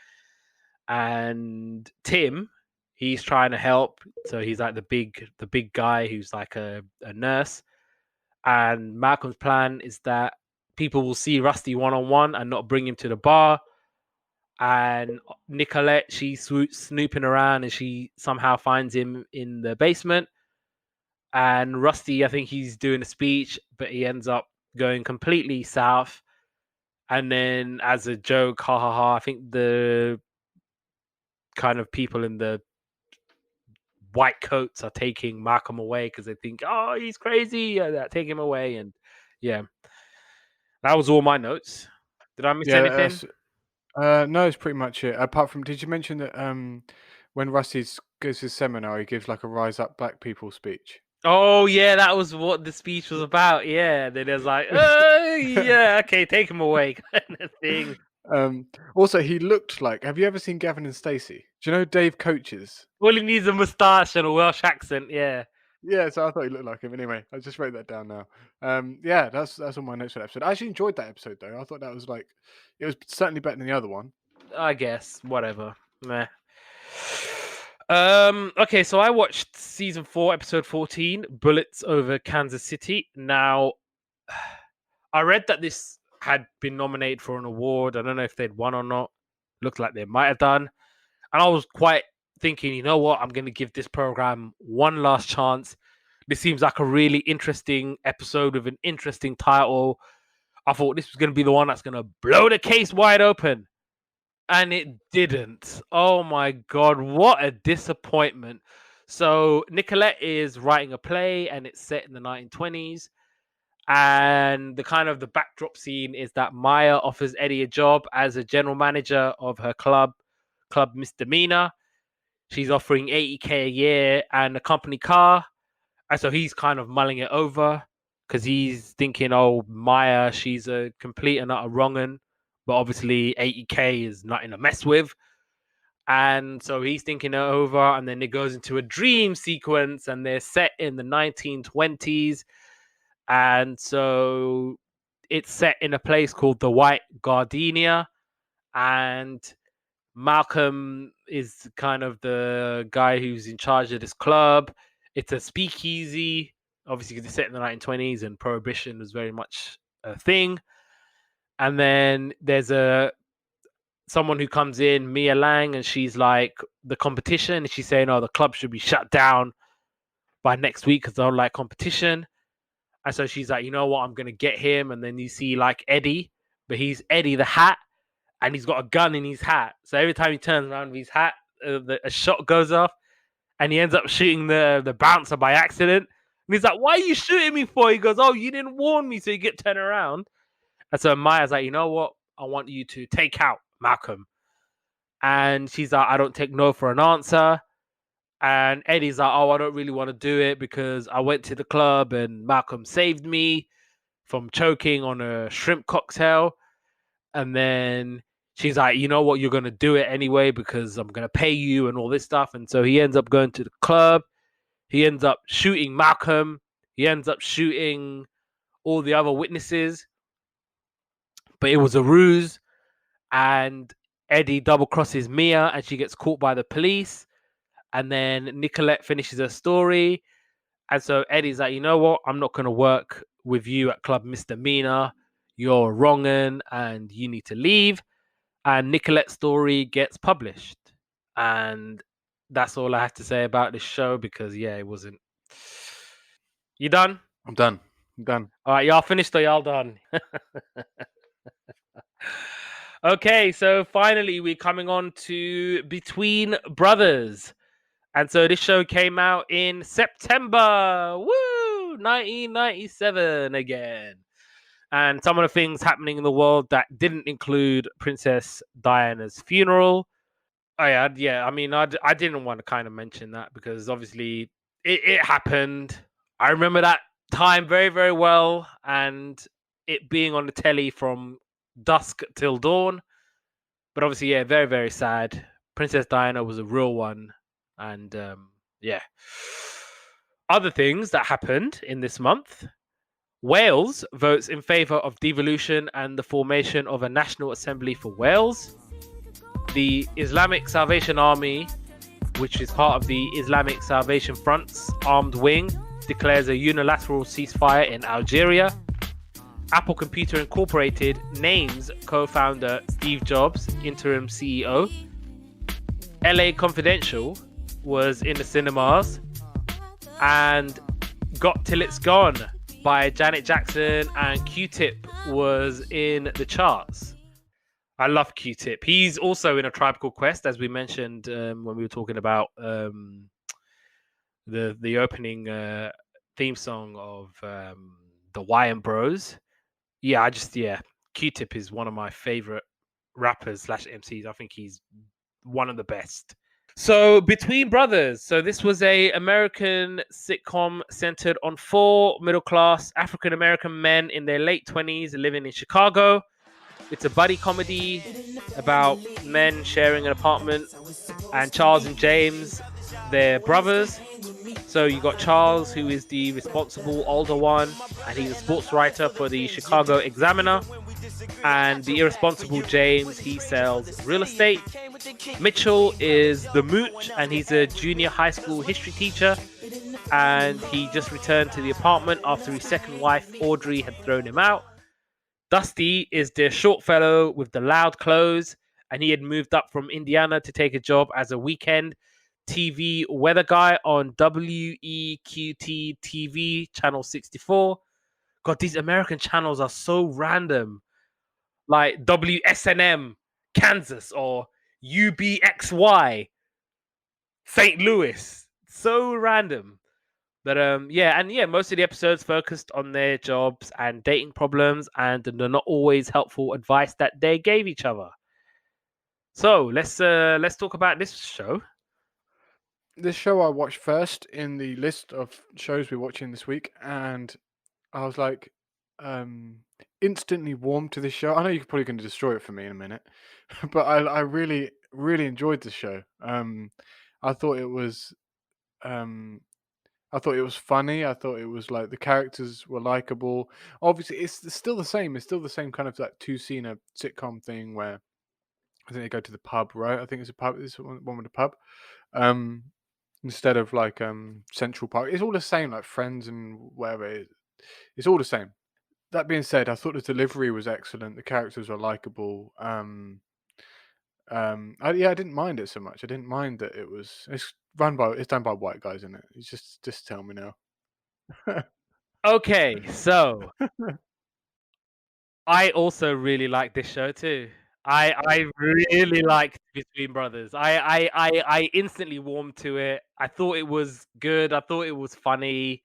[SPEAKER 1] And Tim, he's trying to help, so he's like the big guy who's like a nurse. And Malcolm's plan is that people will see Rusty one-on-one and not bring him to the bar. And Nicolette, she's snooping around and she somehow finds him in the basement. And Rusty, I think he's doing a speech, but he ends up going completely south. And then, as a joke, ha ha ha, I think the kind of people in the white coats are taking Malcolm away because they think, oh, he's crazy. Take him away. And yeah, that was all my notes. Did I miss
[SPEAKER 2] Yeah,
[SPEAKER 1] anything?
[SPEAKER 2] no, it's pretty much it. Apart from, did you mention that when Rusty gives his seminar, he gives like a "Rise Up Black People" speech?
[SPEAKER 1] Oh yeah, that was what the speech was about. Yeah, then there's like, yeah, okay, take him away, kind of thing.
[SPEAKER 2] Also, he looked like. Have you ever seen Gavin and Stacey? Do you know Dave Coaches?
[SPEAKER 1] All he needs is a moustache and a Welsh accent. Yeah.
[SPEAKER 2] Yeah, so I thought he looked like him. Anyway, I just wrote that down now. Yeah, that's all my notes for that episode. I actually enjoyed that episode though. I thought that was like, it was certainly better than the other one.
[SPEAKER 1] I guess whatever. Meh. Okay, so I watched season 4, episode 14, Bullets Over Kansas City. Now, I read that this had been nominated for an award. I don't know if they'd won or not. Looked like they might have done. And I was quite thinking, you know what? I'm going to give this program one last chance. This seems like a really interesting episode with an interesting title. I thought this was going to be the one that's going to blow the case wide open. And it didn't. Oh my god, what a disappointment. So Nicolette is writing a play and it's set in the 1920s. And the kind of the backdrop scene is that Maya offers Eddie a job as a general manager of her Club Misdemeanor. She's offering 80K a year and a company car. And so he's kind of mulling it over because he's thinking, oh, Maya, she's a complete and utter wrong'un. But obviously 80K is nothing to mess with. And so he's thinking it over, and then it goes into a dream sequence, and they're set in the 1920s. And so it's set in a place called the White Gardenia, and Malcolm is kind of the guy who's in charge of this club. It's a speakeasy, obviously, because it's set in the 1920s, and prohibition was very much a thing. And then there's someone who comes in, Mia Lang, and she's like the competition, and she's saying, "Oh, the club should be shut down by next week because they don't like competition." And so she's like, "You know what? I'm gonna get him." And then you see like Eddie, but he's Eddie the Hat, and he's got a gun in his hat. So every time he turns around with his hat, a shot goes off, and he ends up shooting the bouncer by accident. And he's like, "Why are you shooting me for?" He goes, "Oh, you didn't warn me." So you get turned around. And so Maya's like, "You know what? I want you to take out Malcolm." And she's like, "I don't take no for an answer." And Eddie's like, "Oh, I don't really want to do it because I went to the club and Malcolm saved me from choking on a shrimp cocktail." And then she's like, "You know what? You're going to do it anyway because I'm going to pay you and all this stuff." And so he ends up going to the club. He ends up shooting Malcolm. He ends up shooting all the other witnesses. But it was a ruse. And Eddie double crosses Mia and she gets caught by the police. And then Nicolette finishes her story. And so Eddie's like, "You know what? I'm not going to work with you at Club Misdemeanor. You're wrongin' and you need to leave." And Nicolette's story gets published. And that's all I have to say about this show because, yeah, it wasn't. You done?
[SPEAKER 2] I'm done. I'm done.
[SPEAKER 1] All right, y'all finished or y'all done? Okay, so finally we're coming on to Between Brothers. And so this show came out in September, 1997 again. And some of the things happening in the world that didn't include Princess Diana's funeral. Oh yeah. I mean, I didn't want to kind of mention that because obviously it happened. I remember that time very, very well, and it being on the telly from dusk till dawn. But obviously, yeah, very, very sad. Princess Diana was a real one, and yeah. Other things that happened in this month: Wales votes in favour of devolution and the formation of a National Assembly for Wales. The Islamic Salvation Army, which is part of the Islamic Salvation Front's armed wing, declares a unilateral ceasefire in Algeria. Apple Computer Incorporated names co-founder Steve Jobs interim CEO. LA Confidential was in the cinemas, and Got Till It's Gone by Janet Jackson and Q-Tip was in the charts. I love Q-Tip. He's also in A Tribe Called Quest, as we mentioned when we were talking about the opening theme song of the Wayans Bros. Yeah, Q-Tip is one of my favorite rappers / MCs. I think he's one of the best. So Between Brothers. So this was a American sitcom centered on four middle-class African-American men in their late 20s living in Chicago. It's a buddy comedy about men sharing an apartment, and Charles and James, they're brothers. So you got Charles, who is the responsible older one, and he's a sports writer for the Chicago Examiner. And the irresponsible James, he sells real estate. Mitchell is the mooch, and he's a junior high school history teacher. And he just returned to the apartment after his second wife, Audrey, had thrown him out. Dusty is the short fellow with the loud clothes, and he had moved up from Indiana to take a job as a weekend TV weather guy on WEQT TV, channel 64. God, these American channels are so random. Like WSNM, Kansas or UBXY, St. Louis. So random. But yeah, and yeah, most of the episodes focused on their jobs and dating problems and the not always helpful advice that they gave each other. So let's talk about this show.
[SPEAKER 2] This show I watched first in the list of shows we're watching this week, and I was like, um, instantly warmed to this show. I know you're probably going to destroy it for me in a minute, but I really, really enjoyed the show. I thought it was, um, I thought it was funny. I thought it was like the characters were likable. Obviously, it's still the same. It's still the same kind of like two-scener sitcom thing where I think they go to the pub, right? I think it's a pub. It's one with a pub. Um, instead of like Central Park, it's all the same, like Friends and whatever. It's all the same. That being said, I thought the delivery was excellent. The characters were likable. I didn't mind it so much. I didn't mind that it's done by white guys, isn't it? You just tell me now.
[SPEAKER 1] Okay, so I also really like this show too. I really liked Between Brothers. I instantly warmed to it. I thought it was good. I thought it was funny.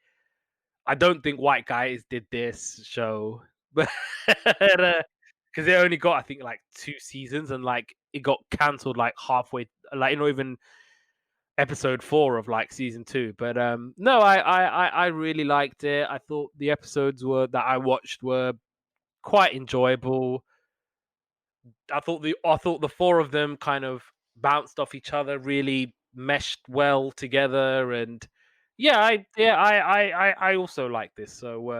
[SPEAKER 1] I don't think white guys did this show, but because they only got I think like 2 seasons and like it got cancelled like halfway, like not even episode 4 of like season 2. But no, I really liked it. I thought the episodes were that I watched were quite enjoyable. I thought the four of them kind of bounced off each other, really meshed well together, and yeah, I also like this. So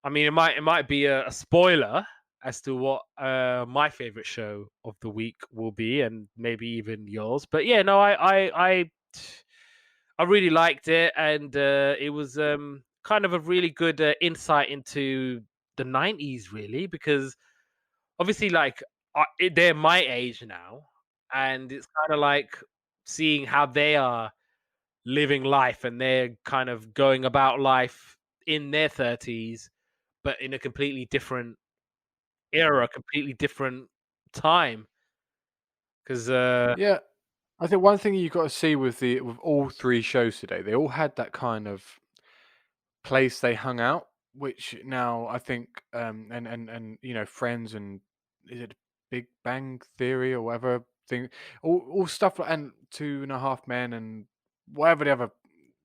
[SPEAKER 1] I mean, it might be a spoiler as to what my favorite show of the week will be, and maybe even yours. But yeah, no, I really liked it, and it was kind of a really good insight into the '90s, really, because obviously, like they're my age now, and it's kind of like seeing how they are living life, and they're kind of going about life in their 30s, but in a completely different era, completely different time. Because
[SPEAKER 2] Yeah, I think one thing you got to see with all three shows today, they all had that kind of place they hung out, which now I think, and Friends and is it Big Bang Theory or whatever thing, all stuff like and Two and a Half Men and whatever the other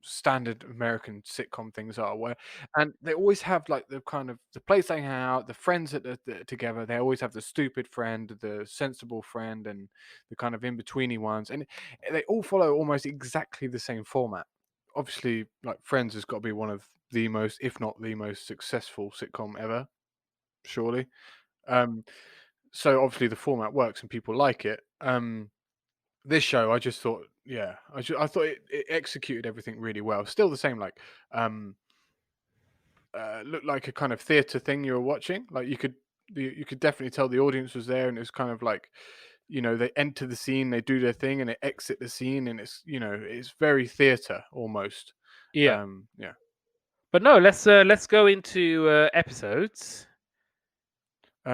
[SPEAKER 2] standard American sitcom things are, where and they always have like the kind of the place they hang out, the friends that are together. They always have the stupid friend, the sensible friend, and the kind of in betweeny ones, and they all follow almost exactly the same format. Obviously, like Friends has got to be one of the most, if not the most successful sitcom ever, surely. Um, so obviously the format works and people like it. This show, I just thought, yeah, I thought it executed everything really well. Still the same, like, um, looked like a kind of theatre thing you were watching. Like you could definitely tell the audience was there, and it was kind of like, they enter the scene, they do their thing, and they exit the scene, and it's very theatre almost.
[SPEAKER 1] yeah,
[SPEAKER 2] Yeah.
[SPEAKER 1] but no, let's go into episodes.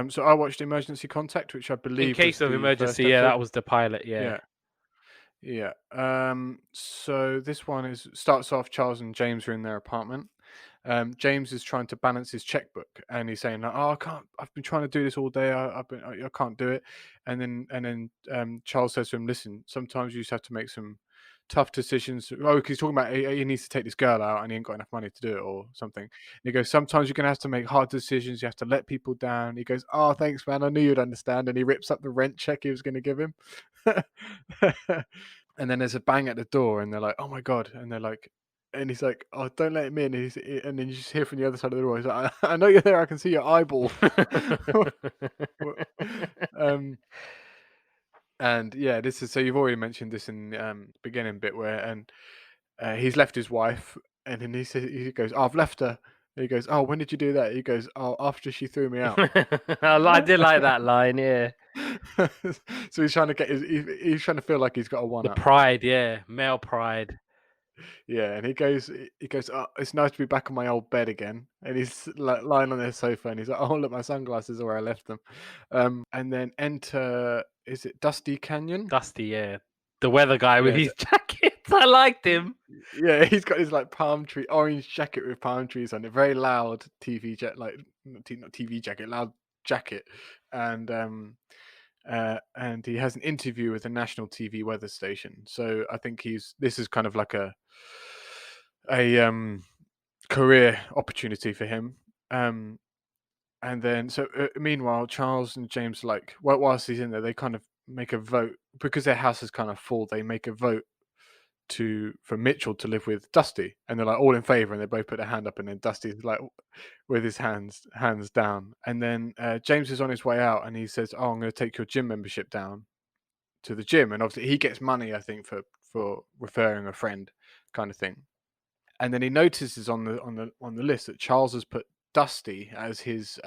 [SPEAKER 2] So I watched Emergency Contact, which I
[SPEAKER 1] In
[SPEAKER 2] believe was
[SPEAKER 1] case of
[SPEAKER 2] the
[SPEAKER 1] emergency,
[SPEAKER 2] first
[SPEAKER 1] yeah,
[SPEAKER 2] episode.
[SPEAKER 1] that was the pilot. Yeah,
[SPEAKER 2] Yeah, yeah. So this one starts off. Charles and James are in their apartment. James is trying to balance his checkbook, and he's saying, like, "Oh, I can't. I've been trying to do this all day. I can't do it." And then Charles says to him, "Listen, sometimes you just have to make some tough decisions." Oh, 'cause he's talking about he needs to take this girl out, and he ain't got enough money to do it, or something. And he goes, "Sometimes you're gonna have to make hard decisions. You have to let people down." He goes, "Oh, thanks, man. I knew you'd understand." And he rips up the rent check he was going to give him. And then there's a bang at the door, and they're like, "Oh my god!" And they're like, and he's like, "Oh, don't let him in." And then you just hear from the other side of the door, he's like, "I know you're there. I can see your eyeball." um, and yeah, this is so you've already mentioned this in beginning bit where and he's left his wife, and then he goes, "Oh, I've left her." And he goes, "Oh, when did you do that?" He goes, "Oh, after she threw me out."
[SPEAKER 1] I did like that line. Yeah,
[SPEAKER 2] So he's trying to he's trying to feel like he's got a one
[SPEAKER 1] the
[SPEAKER 2] up.
[SPEAKER 1] pride. Yeah, male pride.
[SPEAKER 2] Yeah, and he goes, "Oh, it's nice to be back on my old bed again." And he's like lying on their sofa, and he's like, "Oh, look, my sunglasses are where I left them." And then enter, is it Dusty Canyon?
[SPEAKER 1] Dusty, yeah. The weather guy with
[SPEAKER 2] Yeah,
[SPEAKER 1] his jackets. I liked him.
[SPEAKER 2] yeah, he's got his like palm tree orange jacket with palm trees on it, very loud TV jet, like not TV jacket, loud jacket, and and he has an interview with a national TV weather station. So I think this is kind of like a career opportunity for him. Um, and then so meanwhile, Charles and James, like whilst he's in there, they kind of make a vote because their house is kind of full. They make a vote for Mitchell to live with Dusty, and they're like all in favor, and they both put their hand up, and then Dusty's like with his hands down, and then James is on his way out, and he says, "Oh, I'm going to take your gym membership down to the gym," and obviously he gets money, I think, for referring a friend, kind of thing. And then he notices on the list that Charles has put Dusty as his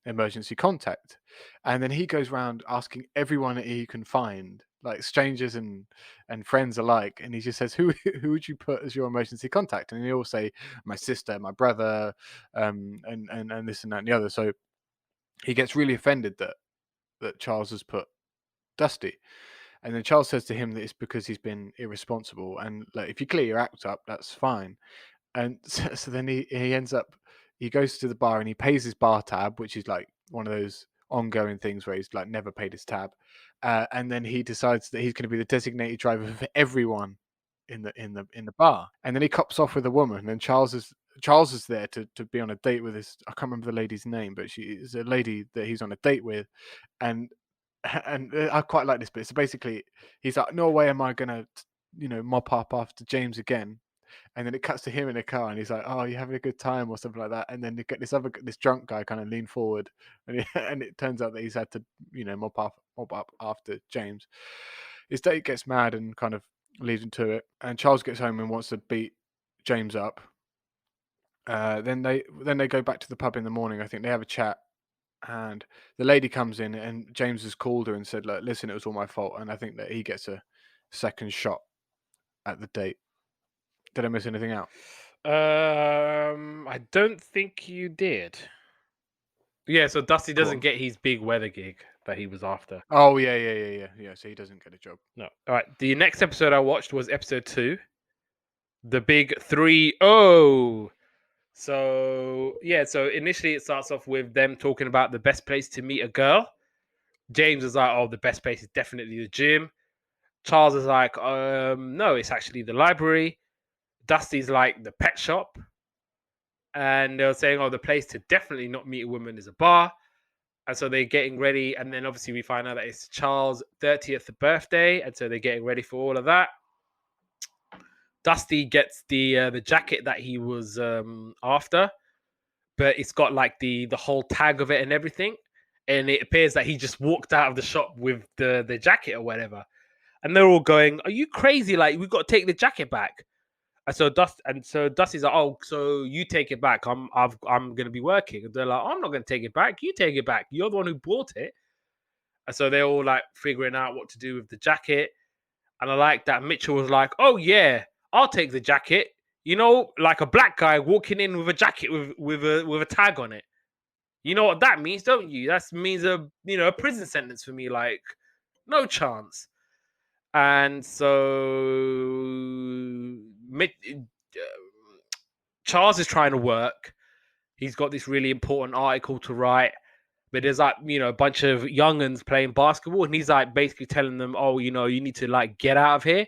[SPEAKER 2] emergency contact, and then he goes around asking everyone that he can find, like strangers and friends alike, and he just says, "Who would you put as your emergency contact?" And they all say, "My sister, my brother, and this and that and the other." So he gets really offended that Charles has put Dusty. And then Charles says to him that it's because he's been irresponsible, and like if you clear your act up, that's fine. And so then he ends up, he goes to the bar and he pays his bar tab, which is like one of those ongoing things where he's like never paid his tab, and then he decides that he's going to be the designated driver for everyone in the bar, and then he cops off with a woman, and Charles is there to be on a date with this. I can't remember the lady's name, but she is a lady that he's on a date with, and I quite like this bit. So basically, he's like, "No way am I gonna, mop up after James again." And then it cuts to him in a car, and he's like, "Oh, you having a good time?" or something like that. And then you get this drunk guy kind of lean forward, and and it turns out that he's had to, mop up after James. His date gets mad and kind of leads him to it, and Charles gets home and wants to beat James up. Then they go back to the pub in the morning. I think they have a chat, and the lady comes in, and James has called her and said, "Look, listen, it was all my fault." And I think that he gets a second shot at the date. Did I miss anything out?
[SPEAKER 1] I don't think you did. Yeah, so Dusty
[SPEAKER 2] Go
[SPEAKER 1] doesn't
[SPEAKER 2] on.
[SPEAKER 1] get his big weather gig that he was after.
[SPEAKER 2] Oh yeah, yeah, yeah, yeah, yeah. So he doesn't get a job.
[SPEAKER 1] No. All right. The next episode I watched was episode 2, the big 3-0. So yeah, so initially it starts off with them talking about the best place to meet a girl. James is like, "Oh, the best place is definitely the gym." Charles is like, no, it's actually the library." Dusty's like, "The pet shop." And they were saying, "Oh, the place to definitely not meet a woman is a bar." And so they're getting ready, and then obviously we find out that it's Charles' 30th birthday, and so they're getting ready for all of that. Dusty gets the jacket that he was after, but it's got like the whole tag of it and everything, and it appears that he just walked out of the shop with the jacket or whatever. And they're all going, "Are you crazy? Like, we've got to take the jacket back." And so Dusty's like, "Oh, so you take it back? I'm gonna be working." And they're like, "I'm not gonna take it back. You take it back. You're the one who bought it." And so they're all like figuring out what to do with the jacket. And I like that Mitchell was like, "Oh yeah, I'll take the jacket." Like a black guy walking in with a jacket with a tag on it. You know what that means, don't you? That means a prison sentence for me. Like, no chance. And so Charles is trying to work. He's got this really important article to write, but there's like a bunch of younguns playing basketball, and he's like basically telling them, "Oh, you need to like get out of here."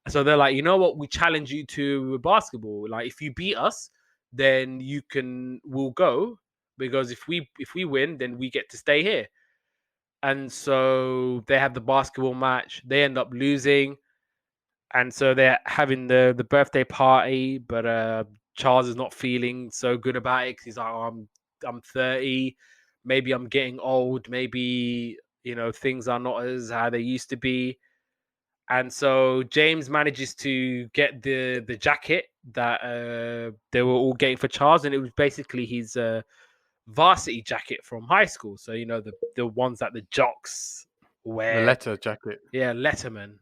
[SPEAKER 1] So they're like, "You know what? We challenge you to basketball. Like, if you beat us, then we'll go, because if we win, then we get to stay here." And so they have the basketball match. They end up losing, and so they're having the birthday party, but Charles is not feeling so good about it because he's like, "Oh, I'm 30, maybe I'm getting old, maybe things are not as how they used to be." And so James manages to get the jacket that they were all getting for Charles, and it was basically his varsity jacket from high school. So the ones that the jocks
[SPEAKER 2] The
[SPEAKER 1] wear.
[SPEAKER 2] letter jacket.
[SPEAKER 1] Yeah, Letterman.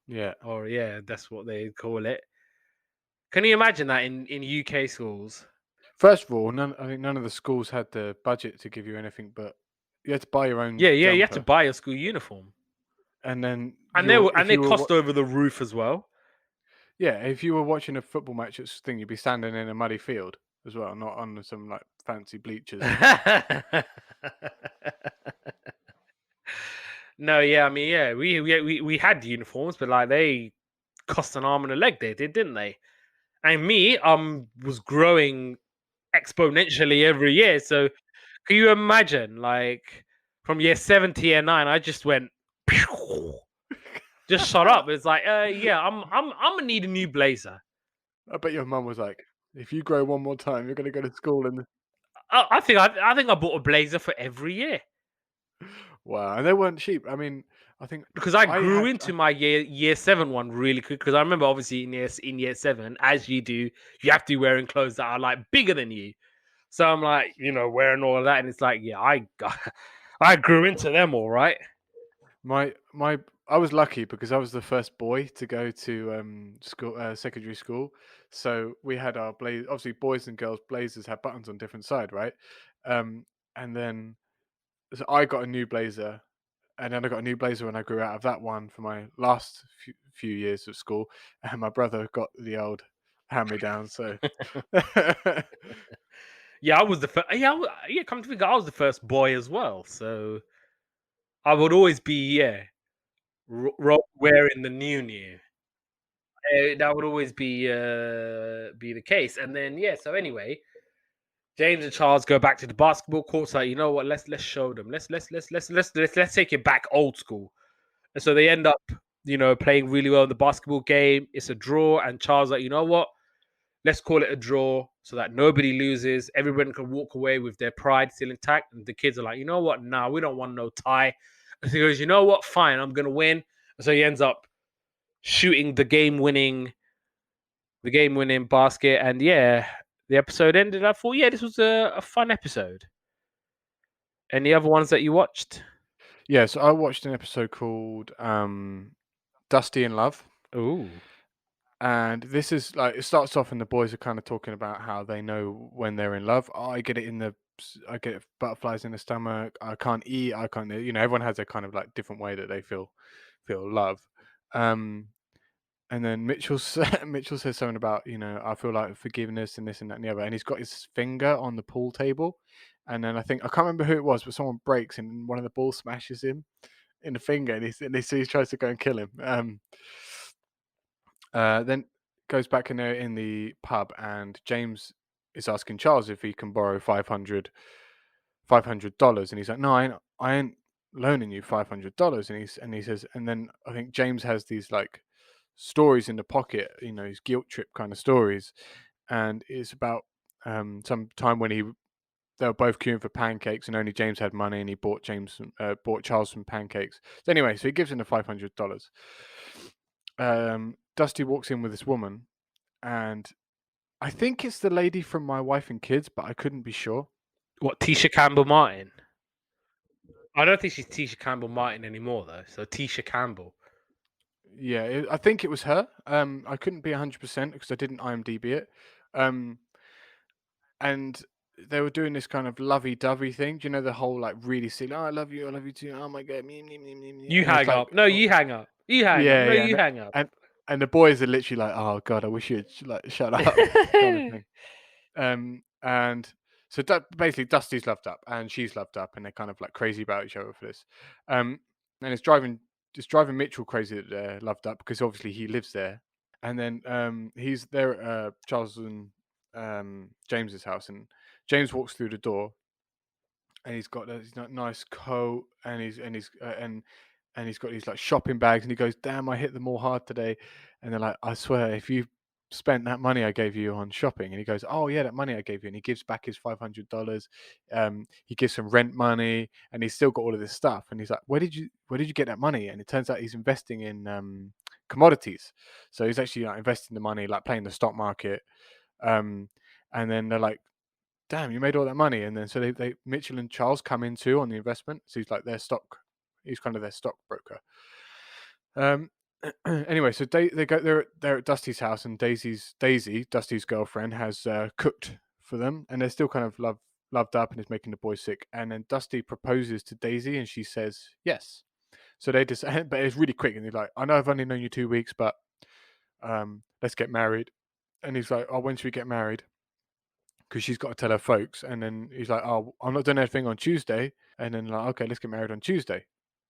[SPEAKER 2] Yeah.
[SPEAKER 1] Or yeah, that's what they call it. Can you imagine that in UK schools?
[SPEAKER 2] First of all, I think none of the schools had the budget to give you anything, but you had to buy your own
[SPEAKER 1] Yeah, yeah, you have to
[SPEAKER 2] jumper,
[SPEAKER 1] buy a school uniform,
[SPEAKER 2] and then
[SPEAKER 1] and they were
[SPEAKER 2] if
[SPEAKER 1] and they
[SPEAKER 2] you were
[SPEAKER 1] cost over the roof as well.
[SPEAKER 2] yeah, if you were watching a football match at thing, you'd be standing in a muddy field as well, not on some like fancy bleachers.
[SPEAKER 1] No, yeah, I mean, yeah, we had uniforms, but like they cost an arm and a leg. They did, didn't they? And me, was growing exponentially every year. So can you imagine, like from year 7 to year 9, I just went just shut up. It's like, yeah, I'm gonna need a new blazer.
[SPEAKER 2] I bet your mum was like, "If you grow one more time, you're going to go to school." And
[SPEAKER 1] I think I bought a blazer for every year
[SPEAKER 2] wow, and they weren't cheap. I mean, I think
[SPEAKER 1] because I
[SPEAKER 2] I
[SPEAKER 1] grew
[SPEAKER 2] had
[SPEAKER 1] into my year 7 one really quick. Because I remember obviously in year 7, as you do, you have to be wearing clothes that are like bigger than you. So I'm like, wearing all of that, and it's like, yeah, I grew into them all right.
[SPEAKER 2] my I was lucky because I was the first boy to go to school, secondary school. So we had our blaze. Obviously, boys and girls blazers had buttons on different side, right? Um, and then so I got a new blazer, and then I got a new blazer when I grew out of that one for my last few years of school. And my brother got the old hand me down. So
[SPEAKER 1] Yeah, I was the first. Yeah, yeah. Come to think, I was the first boy as well. So I would always be wearing the new. That would always be the case. And then yeah. So anyway, James and Charles go back to the basketball courts. Like, you know what? Let's show them. Let's take it back old school. And so they end up, playing really well in the basketball game. It's a draw, and Charles like, you know what? Let's call it a draw so that nobody loses. Everyone can walk away with their pride still intact. And the kids are like, you know what? Nah, we don't want no tie. And he goes, you know what? Fine, I'm gonna win. And so he ends up shooting the game winning basket. And yeah, the episode ended. I thought, yeah, this was a fun episode. Any other ones that you watched?
[SPEAKER 2] yeah, so I watched an episode called Dusty in Love.
[SPEAKER 1] Ooh.
[SPEAKER 2] And this is like it starts off, and the boys are kind of talking about how they know when they're in love. Oh, I get butterflies in the stomach. I can't eat. I can't. Everyone has a kind of like different way that they feel love. Um, and then Mitchell says something about I feel like forgiveness and this and that and the other, and he's got his finger on the pool table, and then I can't remember who it was, but someone breaks and one of the balls smashes him in the finger, so he tries to go and kill him. Then goes back in there in the pub, and James is asking Charles if he can borrow $500, and he's like, "No, I ain't loaning you $500." And he says, and then I think James has these like stories in the pocket, his guilt trip kind of stories, and it's about some time when they were both queuing for pancakes, and only James had money, and he bought Charles some pancakes. So anyway, so he gives him the $500. Dusty walks in with this woman, and I think it's the lady from My Wife and Kids, but I couldn't be sure.
[SPEAKER 1] What, Tisha Campbell Martin? I don't think she's Tisha Campbell Martin anymore though. So Tisha Campbell.
[SPEAKER 2] Yeah, I think it was her. I couldn't be 100% because I didn't IMDb it. Um, and they were doing this kind of lovey-dovey thing. Do you know the whole like really silly? Oh, I love you too. Oh my god,
[SPEAKER 1] You
[SPEAKER 2] and it's
[SPEAKER 1] hang
[SPEAKER 2] like,
[SPEAKER 1] up. No,
[SPEAKER 2] oh,
[SPEAKER 1] you hang up. You hang up.
[SPEAKER 2] yeah,
[SPEAKER 1] No,
[SPEAKER 2] yeah,
[SPEAKER 1] you hang up.
[SPEAKER 2] and and the boys are literally like, oh god, I wish you'd like shut up, kind of thing. And so basically, Dusty's loved up and she's loved up, and they're kind of like crazy about each other for this. And it's driving Mitchell crazy that they're loved up because obviously he lives there. And then he's there at Charles and James's house, and James walks through the door, and he's got this nice coat, and he's got these like shopping bags, and he goes, "Damn, I hit the mall hard today." And they're like, "I swear, if you spent that money I gave you on shopping," and he goes, "Oh yeah, that money I gave you," and he gives back his $500. He gives some rent money, and he's still got all of this stuff, and he's like, "Where did you get that money?" And it turns out he's investing in commodities, so he's actually like investing the money, like playing the stock market. Um, and then they're like, damn, you made all that money. And then so they Mitchell and Charles come in too on the investment. So he's like he's kind of their stockbroker. Anyway, so they go. They're at Dusty's house, and Daisy, Dusty's girlfriend, has cooked for them, and they're still kind of loved up, and is making the boys sick. And then Dusty proposes to Daisy, and she says yes. So they just, but it's really quick, and they're like, "I know I've only known you 2 weeks, but let's get married." And he's like, "Oh, when should we get married?" Because she's got to tell her folks. And then he's like, "Oh, I'm not doing anything on Tuesday." And then like, "Okay, let's get married on Tuesday."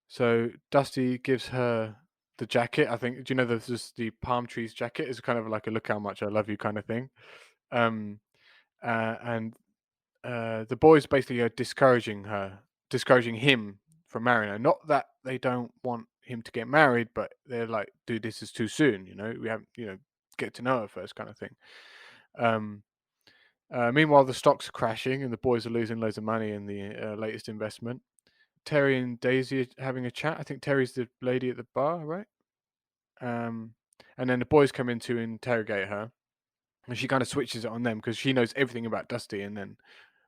[SPEAKER 2] So Dusty gives her the jacket. I think, do you know there's just the palm trees jacket? It's kind of like a look how much I love you kind of thing. Um, and the boys basically are discouraging him from marrying her. Not that they don't want him to get married, but they're like, dude, this is too soon. We haven't, get to know her first kind of thing. Um, Meanwhile, the stocks are crashing and the boys are losing loads of money in the latest investment. Terry and Daisy are having a chat. I think Terry's the lady at the bar, right? And then the boys come in to interrogate her, and she kind of switches it on them because she knows everything about Dusty. And then,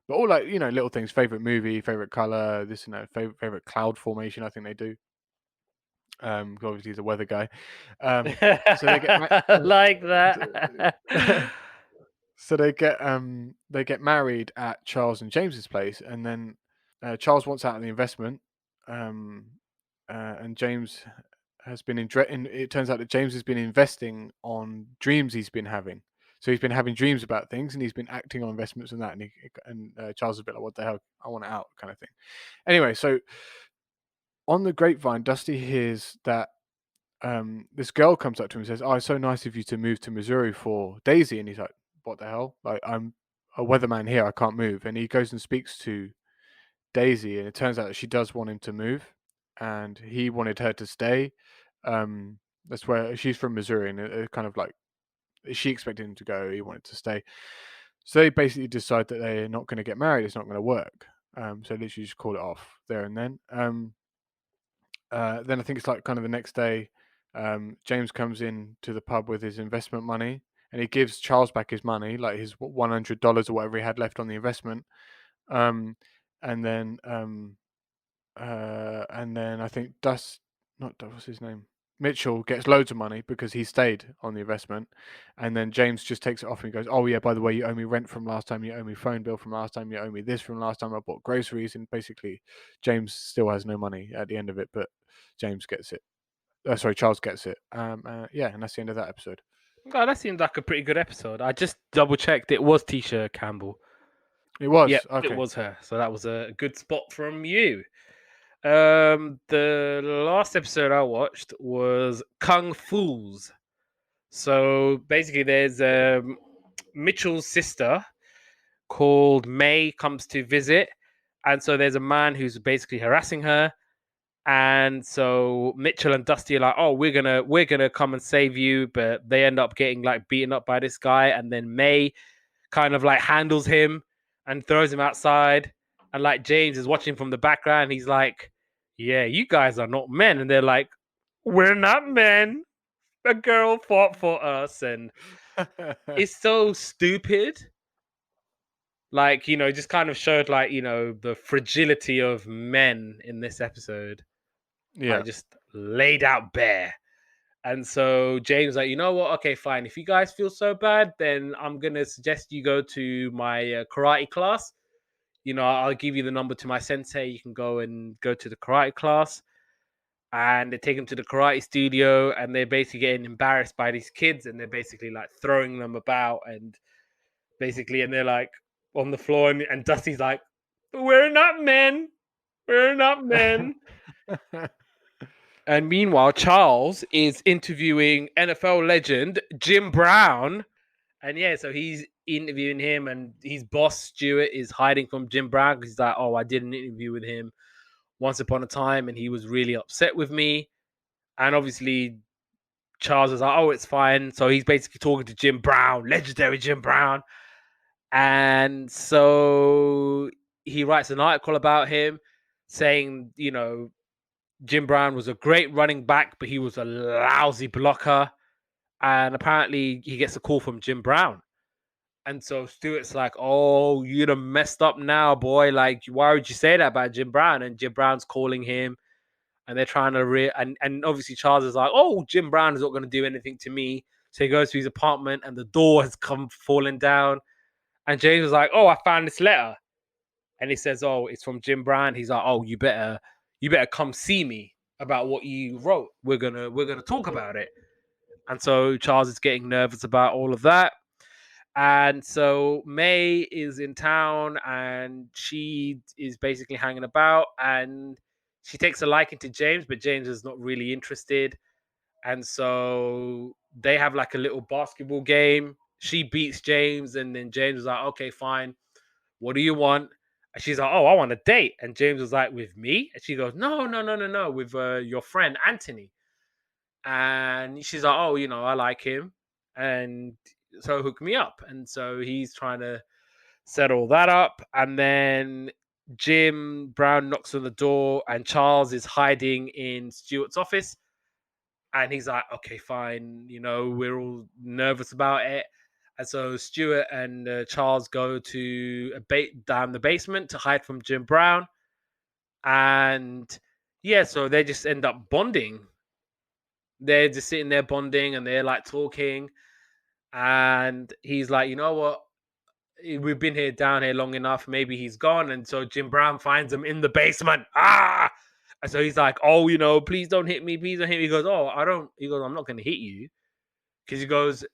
[SPEAKER 2] but all like little things: favorite movie, favorite color, this and that, favorite cloud formation. I think they do. 'Cause obviously he's a weather guy. So they get
[SPEAKER 1] Like that.
[SPEAKER 2] so they get married at Charles and James's place, and then Charles wants out of the investment, um, and James has been it turns out that James has been investing on dreams he's been having. So he's been having dreams about things, and he's been acting on investments and that. And Charles is a bit like, "What the hell? I want it out," kind of thing. Anyway, so on the grapevine, Dusty hears that this girl comes up to him and says, "Oh, it's so nice of you to move to Missouri for Daisy." And he's like, "What the hell? Like, I'm a weatherman here. I can't move." And he goes and speaks to Daisy, and it turns out that she does want him to move, and he wanted her to stay. That's where she's from, Missouri, and it kind of like she expected him to go. He wanted to stay. So they basically decide that they're not going to get married. It's not going to work. So literally just call it off there and then. Then I think it's like kind of the next day, James comes in to the pub with his investment money, and he gives Charles back his money, like his $100 or whatever he had left on the investment. Um, and then I think what's his name? Mitchell gets loads of money because he stayed on the investment, and then James just takes it off and he goes, "Oh yeah, by the way, you owe me rent from last time, you owe me phone bill from last time, you owe me this from last time I bought groceries." And basically, James still has no money at the end of it, but James gets it. Charles gets it. Yeah, and that's the end of that episode.
[SPEAKER 1] God, that seemed like a pretty good episode. I just double checked. It was Tisha Campbell.
[SPEAKER 2] It was
[SPEAKER 1] Yep, it
[SPEAKER 2] okay.
[SPEAKER 1] was her. So that was a good spot from you. The last episode I watched was Kung Fu's. So basically, there's Mitchell's sister called May comes to visit, and so there's a man who's basically harassing her. And so Mitchell and Dusty are like, "Oh, we're gonna come and save you," but they end up getting like beaten up by this guy, and then May kind of like handles him and throws him outside. And like James is watching from the background. He's like, "Yeah, you guys are not men." And they're like, "We're not men. A girl fought for us." And it's so stupid. Like, just kind of showed like, the fragility of men in this episode.
[SPEAKER 2] Yeah.
[SPEAKER 1] Like just laid out bare. And so James like, you know what? Okay, fine. If you guys feel so bad, then I'm gonna suggest you go to my karate class. I'll give you the number to my sensei. You can go to the karate class. And they take him to the karate studio, and they're basically getting embarrassed by these kids, and they're basically like throwing them about, and they're like on the floor, and Dusty's like, "We're not men. We're not men." And meanwhile, Charles is interviewing NFL legend Jim Brown. And yeah, so he's interviewing him, and his boss, Stuart, is hiding from Jim Brown because he's like, "Oh, I did an interview with him once upon a time, and he was really upset with me." And obviously, Charles is like, "Oh, it's fine." So he's basically talking to Jim Brown, legendary Jim Brown. And so he writes an article about him saying, Jim Brown was a great running back, but he was a lousy blocker. And apparently he gets a call from Jim Brown. And so Stuart's like, "Oh, you done messed up now, boy. Like, why would you say that about Jim Brown?" And Jim Brown's calling him. and they're trying to and obviously Charles is like, oh, Jim Brown is not going to do anything to me. So he goes to his apartment, and the door has come falling down. And James was like, oh, I found this letter. And he says, oh, it's from Jim Brown. He's like, oh, you better come see me about what you wrote. We're gonna talk about it. And so Charles is getting nervous about all of that. And so May is in town, and she is basically hanging about, and she takes a liking to James, but James is not really interested. And so they have like a little basketball game. She beats James, and then James is like, okay, fine. What do you want? And she's like, oh, I want a date. And James was like, with me? And she goes, no, with your friend Anthony. And she's like, oh, I like him. And so hook me up. And so he's trying to set all that up. And then Jim Brown knocks on the door, and Charles is hiding in Stuart's office. And he's like, okay, fine. We're all nervous about it. And so Stuart and Charles go to down the basement to hide from Jim Brown. And yeah, so they just end up bonding. They're just sitting there bonding, and they're like talking. And he's like, you know what? We've been down here long enough. Maybe he's gone. And so Jim Brown finds him in the basement. Ah! And so he's like, oh, please don't hit me. Please don't hit me. He goes, oh, I'm not going to hit you. Because he goes,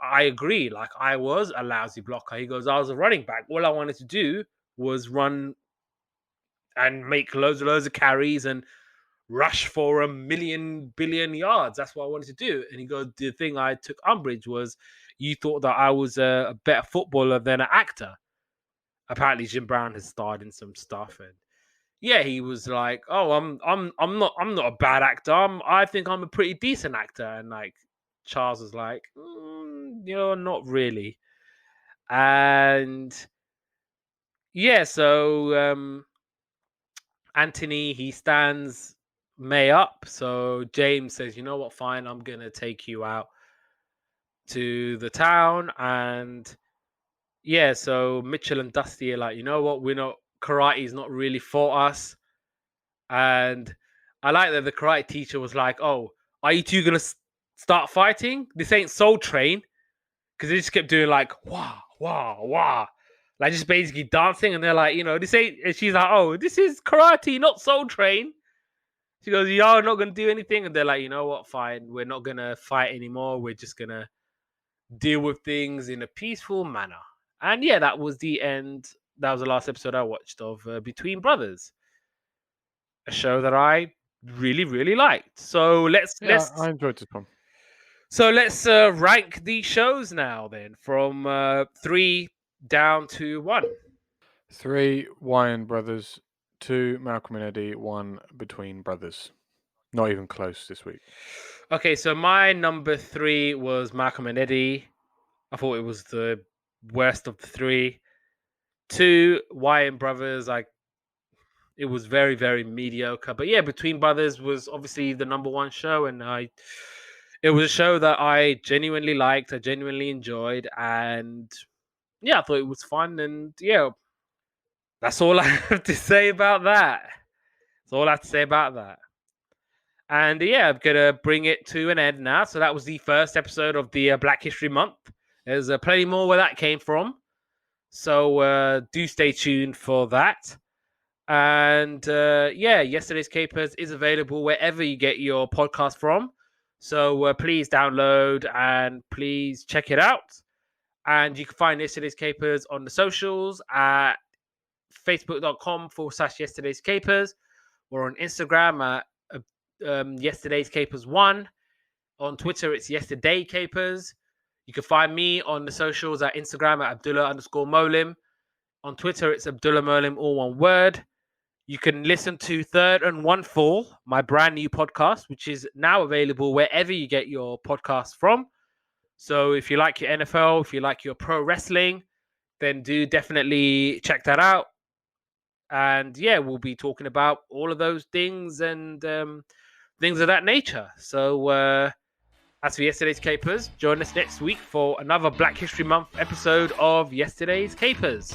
[SPEAKER 1] I agree. Like, I was a lousy blocker. He goes, I was a running back. All I wanted to do was run and make loads of carries and rush for 1,000,000,000,000 yards. That's what I wanted to do. And he goes, the thing I took umbrage was you thought that I was a better footballer than an actor. Apparently Jim Brown has starred in some stuff, and yeah, he was like, oh, I'm not a bad actor. I think I'm a pretty decent actor. And like Charles was like, not really. And yeah, so Anthony, he stands May up. So James says, you know what, fine, I'm gonna take you out to the town. And yeah, so Mitchell and Dusty are like, you know what, karate's not really for us. And I like that the karate teacher was like, oh, are you two gonna start fighting? This ain't Soul Train. Because they just kept doing like wah wah wah, like just basically dancing. And they're like, this ain't. And she's like, oh, this is karate, not Soul Train. She goes, y'all are not gonna do anything. And they're like, you know what, fine, we're not gonna fight anymore. We're just gonna deal with things in a peaceful manner. And yeah, that was the end. That was the last episode I watched of Between Brothers, a show that I really, really liked. So
[SPEAKER 2] I enjoyed this one.
[SPEAKER 1] So let's rank these shows now then, from 3 down to 1.
[SPEAKER 2] 3 Wayans brothers, 2 Malcolm and Eddie, 1 Between Brothers. Not even close this week.
[SPEAKER 1] Okay, so my number 3 was Malcolm and Eddie. I thought it was the worst of the 3. 2 Wayans brothers, it was very, very mediocre. But yeah, Between Brothers was obviously the number 1 show, and it was a show that I genuinely liked, I genuinely enjoyed, and yeah, I thought it was fun. And yeah, that's all I have to say about that. That's all I have to say about that. And yeah, I'm going to bring it to an end now. So that was the first episode of the Black History Month. There's plenty more where that came from. So do stay tuned for that. And yeah, Yesterday's Capers is available wherever you get your podcast from. So please download and please check it out. And you can find Yesterday's Capers on the socials at facebook.com/Yesterday's Capers. We're on Instagram at Yesterday's Capers 1. On Twitter, it's Yesterday Capers. You can find me on the socials at Instagram at Abdullah_Moallim. On Twitter, it's Abdullah Moallim, all one word. You can listen to Third and One Fall, my brand new podcast, which is now available wherever you get your podcasts from. So if you like your NFL, if you like your pro wrestling, then do definitely check that out. And yeah, we'll be talking about all of those things and things of that nature. So as for Yesterday's Capers, join us next week for another Black History Month episode of Yesterday's Capers.